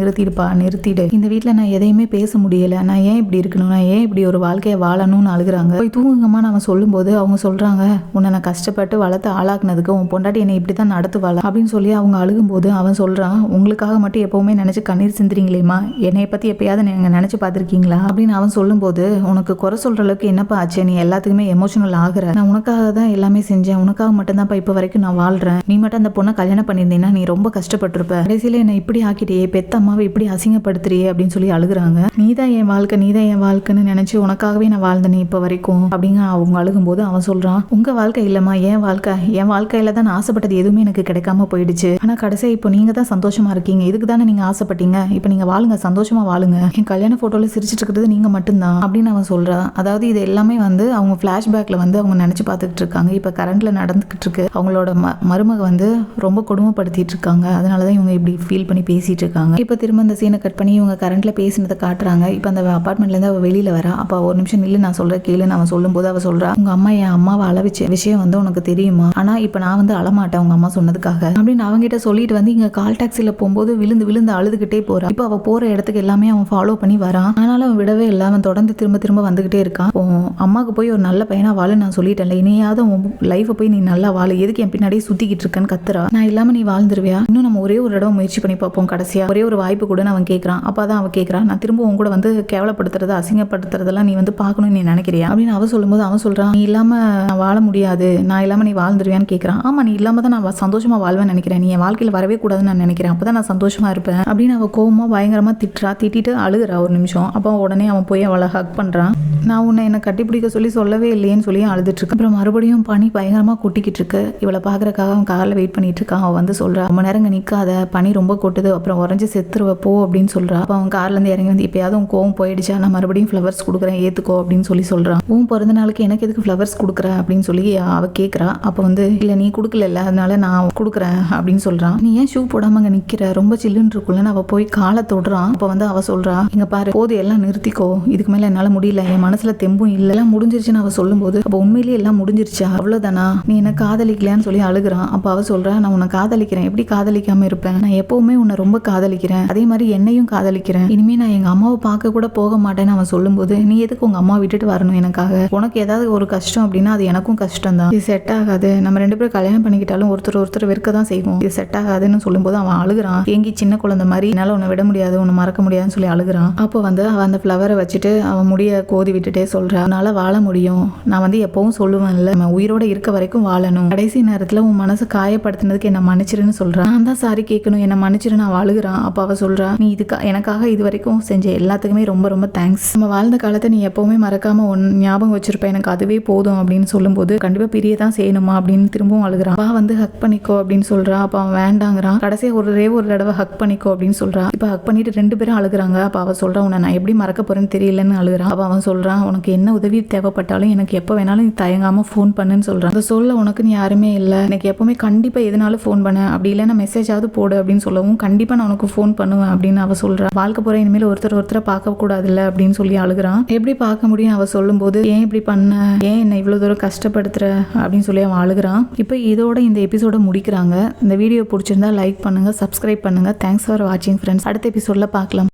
நிறுத்திடு, இந்த வீட்டில் நான் எதையுமே பேச முடியல, நான் ஏன் இப்படி இருக்கணும், நான் ஏன் இப்படி ஒரு வாழ்க்கையை வாழணும்னு அழுகுறாங்க. போய் தூங்குங்கம்மா அவன் சொல்லும்போது அவங்க சொல்கிறாங்க, உன்னை நான் கஷ்டப்பட்டு வளர்த்து ஆளாக்குனதுக்கு உன் பொண்டாட்டி என்னை இப்படி தான் நடத்துவாளா அப்படின்னு சொல்லி அவங்க அழுகும்போது அவன் சொல்கிறான், உங்களுக்காக மட்டும் எப்போவுமே நினச்சி கண்ணீர் சிந்துறீங்களேம்மா, என்னை பற்றி எப்பயாவது நீங்கள் நினச்சி பார்த்துருக்கீங்களா அப்படின்னு அவன் சொல்லும்போது, உனக்கு குறை சொல்கிற அளவுக்கு என்னப்பா ஆச்சு, நீ எல்லாத்துக்குமே எமோஷனல் ஆகுற, நான் உனக்காக தான் எல்லாமே செஞ்சேன், உனக்காக மட்டும்தான்ப்பா இப்போ வரைக்கும் நான் வாழ்கிறேன், நீ மட்டும் அந்த பொண்ணை கல்யாணம் பண்ணியிருந்தீங்கன்னா நீ ரொம்ப கஷ்டப்பட்டிருப்ப, கடைசியில் என்னை இப்படி ஆக்கிட்டியே, பெத்த அம்மாவை இப்படி அசிங்கப்படுத்துறியே அப்படின்னு சொல்லி அழுகுறாங்க. நீதான் என் வாழ்க்கைன்னு நினைச்சு உனக்காகவே நான் வாழ்ந்தேன் இப்போ வரைக்கும் அப்படிங்க அவங்க அழுகும்போது அவன் சொல்றான், உங்க வாழ்க்கை இல்லம்மா, என் வாழ்க்கையில தான் நான் ஆசைப்பட்டது எதுவுமே எனக்கு கிடைக்காம போயிடுச்சு, ஆனா கடைசியா இப்போ நீங்க தான் சந்தோஷமா இருக்கீங்க, இதுக்கு தானே நீங்க ஆசைப்பட்டீங்க, இப்போ நீங்க வாழுங்க, சந்தோஷமா வாழுங்க, என் கல்யாண போட்டோல சிரிச்சிட்டு இருக்கிறது நீங்க மட்டும்தான் அப்படின்னு அவன் சொல்றான். அதாவது இது எல்லாமே வந்து அவங்க பிளாஷ்பேக்ல வந்து அவங்க நினைச்சு பார்த்துக்கிட்டு இருக்காங்க. இப்போ கரண்ட்ல நடந்துகிட்டு இருக்கு, அவங்களோட மருமக வந்து ரொம்ப கொடுமைப்படுத்திட்டு இருக்காங்க, அதனாலதான் இவங்க இப்படி ஃபீல் பண்ணி பேசிட்டு இருக்காங்க. இப்போ திரும்ப இந்த சீனை கட் பண்ணி இவங்க கரண்ட்ல பேசினதை காட்டுறாங்க. இப்போ அந்த அபார்ட்மெண்ட்ல இருந்து அவ வெளியில வரா. அப்போ ஒரு நிமிஷம் நில்லு, நான் சொல்ற கேளுன்னு அவன் சொல்லும்போது அவ சொல்றா, உங்க அம்மா என் அம்மாவை அளவிச்ச விஷயம் வந்து உனக்கு தெரியுமா, ஆனா இப்போ நான் வந்து அழமாட்டேன் உங்க அம்மா சொன்னதுக்காக அப்படின்னு அவங்கிட்ட சொல்லிட்டு வந்து இங்க கால் டாக்ஸில போகும்போது விழுந்து அழுதுகிட்டே போறான். இப்போ அவ போற இடத்துக்கு எல்லாமே அவன் ஃபாலோ பண்ணி வரான். ஆனாலும் அவன் விடவே இல்லை, அவன் தொடர்ந்து திரும்ப வந்துகிட்டே இருக்கான். அம்மாவுக்கு போய் ஒரு நல்ல பையனா வாழ நான் சொல்லிட்டேன்ல, இனியாவது உன் லைஃபை போய் நீ நல்லா வாழ, எதுக்கு என் பின்னாடியே சுத்திக்கிட்டு இருக்கேன்னு கத்துறா. நான் இல்லாம நீ வாழ்ந்துருவியா, இன்னும் நம்ம ஒரே ஒரு தடவை முயற்சி பண்ணி பார்ப்போம், கடைசியா ஒரே ஒரு வாய்ப்பு கூட அவன் கேட்கறான். அப்பதான் அவன் கேட்கறான், நான் திரும்ப உன் கூட வந்து கேவலப்படுத்துறது அசிங்கப்படுத்துறதெல்லாம் நீ வந்து பார்க்கணும்னு நீ நினைக்கிறியா அப்படின்னு அவன் சொல்லும்போது அவன் சொல்றான், நீ இல்லாம நான் வாழ முடியாது, நான் இல்லாம நீ வாழ்ந்துருவியான்னு கேட்கறான். ஆமா, நீ இல்லாம தான் நான் சந்தோஷமா வாழ்வேன்னு நினைக்கிறேன், நீ என் வாழ்க்கையில வரவே கூடாதுன்னு நான் நினைக்கிறேன், அப்பதான் நான் சந்தோஷமா இருப்பேன் அப்படின்னு அவ கோவமா பயங்கரமா திட்டிட்டு அழுகுறா ஒரு நிமிஷம். அப்போ உடனே அவன் போய் அவளை ஹக் பண்றான். நான் உன்னை என்ன கட்டிப்பிடிக்க சொல்லவே இல்லையேன்னு சொல்லி அழுதுட்டு இருக்கு. அப்புறம் மறுபடியும் பனி பயங்கரமா கொட்டிக்கிட்டு இருக்கு. இவளை பாக்குறதுக்காக அவன் காரில் வெயிட் பண்ணிட்டு இருக்கான். அவன் வந்து சொல்றா, ரொம்ப நேரம் நிக்காத, பனி ரொம்ப கொட்டுது, அப்புறம் உறைஞ்சு செத்துருவ போ அப்படின்னு சொல்றா. அப்போ அவன் கார்ல இருந்து இறங்கி வந்து, இப்பயாவது உன் கோவம் போயிடுச்சா, நான் மறுபடியும் ஃப்ளவர்ஸ் கொடுக்குறேன் ஏத்துக்கோ அப்படின்னு சொல்றான். உன் பிறந்த நாளுக்கு எனக்கு எதுக்கு ஃப்ளவர்ஸ் கொடுக்குற அப்படின்னு சொல்லி அவ கேட்கறா. அப்போ வந்து, இல்ல நீ கொடுக்கல, அதனால நான் கொடுக்குறேன் அப்படின்னு சொல்றான். நீ ஏன் ஷூ போடாம அங்க நிக்கிற, ரொம்ப சில்லுன்னு இருக்குல்லன்னு அவ போய் காலை தொடுறான். அப்போ வந்து அவ சொல்றா, இங்க பாரு, போது எல்லாம் நிறுத்திக்கோ, இதுக்கு மேல என்னால முடியல, என் மனசுல தெம்பும் இல்ல, எல்லாம் முடிஞ்சிருச்சுன்னு அவ சொல்லும்போது, அப்போ உண்மையிலேயே எல்லாம் முடிஞ்சிருச்சா, அவ்வளவுதானா, நீ என்ன காதலிக்கலையான்னு சொல்லி அழுகுறான். அப்போ அவ சொல்றா, நான் உன்னை காதலிக்கிறேன், எப்படி காதலிக்காம இருப்பேன், நான் எப்பவுமே உன்னை ரொம்ப காதலிக்கிறேன், அதே மாதிரி என்னையும் காதலிக்கிறேன், இனிமே நான் எங்க அம்மாவை பார்க்க கூட போக மாட்டேன்னு அவன் சொல்லும்போது, நீ எதுக்கு உங்க அம்மா விட்டுட்டு வரணும் எனக்காக, உனக்கு ஏதாவது ஒரு கஷ்டம் அப்படின்னா அது எனக்கும் கஷ்டம் தான், இது செட் ஆகாது, நம்ம ரெண்டு பேரும் கல்யாணம் பண்ணிக்கிட்டாலும் ஒருத்தர் வெறுக்க தான் செய்வோம், இது செட் ஆகாதுன்னு சொல்லும்போது அவன் அழுகுறான். ஏங்கி சின்ன குழந்தை மாதிரி, என்னால உன்னை விட முடியாது, உன்னை மறக்க முடியாதுன்னு சொல்லி அழுகுறான். அப்போ வந்து அவன் அந்த ஃப்ளவரை வச்சுட்டு அவன் முடிய கோதி விட்டுட்டே சொல்றான், அதனால வாழ முடியும், நான் வந்து எப்பவும் சொல்லுவேன்ல, நம்ம உயிரோட இருக்க வரைக்கும் வாழணும், கடைசி நேரத்துல உன் மனசை காயப்படுத்தினதுக்கு என்ன மன்னிச்சிருன்னு சொல்றான். நான் தான் சாரி கேட்கணும், என்ன மன்னிச்சிருன்னு அவன் அழுகுறான். அப்ப அவ சொல்றா, நீ எனக்காக இது வரைக்கும் செஞ்ச எல்லாத்துக்குமே ரொம்ப ரொம்ப தேங்க்ஸ், நம்ம வாழ்ந்த காலத்தை நீ எப்பவுமே மறக்காம ஞாபகம் வச்சிருப்ப, எனக்கு அதுவே போதும் அப்படின்னு சொல்லும்போது, கண்டிப்பா பிரிய தான் செய்யணுமா அப்படின்னு திரும்பவும் அழுகுறான். அப்பா வந்து ஹக் பண்ணிக்கோ அப்படின்னு சொல்றா. அப்ப அவன் வேண்டாங்கிறான். கடைசியா ஒரு தடவை ஹக் பண்ணிக்கோ அப்படின்னு சொல்றான். இப்ப ஹக் பண்ணிட்டு ரெண்டு பேரும் அழுகுறாங்க. அப்ப அவ சொல்றா, உன்னை நான் எப்படி மறக்க போறேன்னு தெரியலன்னு அழுகுறான். அப்ப அவன் சொல்றான், உனக்கு என்ன உதவி தேவைப்பட்டாலும் எனக்கு எப்ப வேணாலும் நீ தயங்காம ஃபோன் பண்ணுன்னு சொல்றான். அந்த சொல்ல உனக்குன்னு யாருமே இல்லை, எனக்கு எப்பவுமே கண்டிப்பா எதுனாலும் ஃபோன் பண்ண, அப்படி இல்லைன்னா மெசேஜாவது போடு அப்படின்னு சொல்லவும், கண்டிப்பா நான் உனக்கு ஃபோன் பண்ணுவேன் அப்படின்னு அவ சொல்றா. வாழ்க்கை போற இனிமேல் ஒருத்தரை பார்க்க கூடாதுல்ல அப்படின்னு சொல்லி அழுகுறான். எப்படி பார்க்க முடியும் அவ சொல்லும்போது, ஏன் இப்படி பண்ண, ஏன் என்ன இவ்வளவு தூரம் கஷ்டப்படுத்துற அப்படின்னு சொல்லி அவன் அழுகுறான். இப்போ இதோட இந்த எபிசோட முடிக்கிறாங்க. இந்த வீடியோ பிடிச்சிருந்தா லைக் பண்ணுங்க, சப்ஸ்கிரைப் பண்ணுங்க. தேங்க்ஸ் ஃபார் வாட்சிங் ஃப்ரெண்ட்ஸ். அடுத்த எபிசோட்ல பார்க்கலாம்.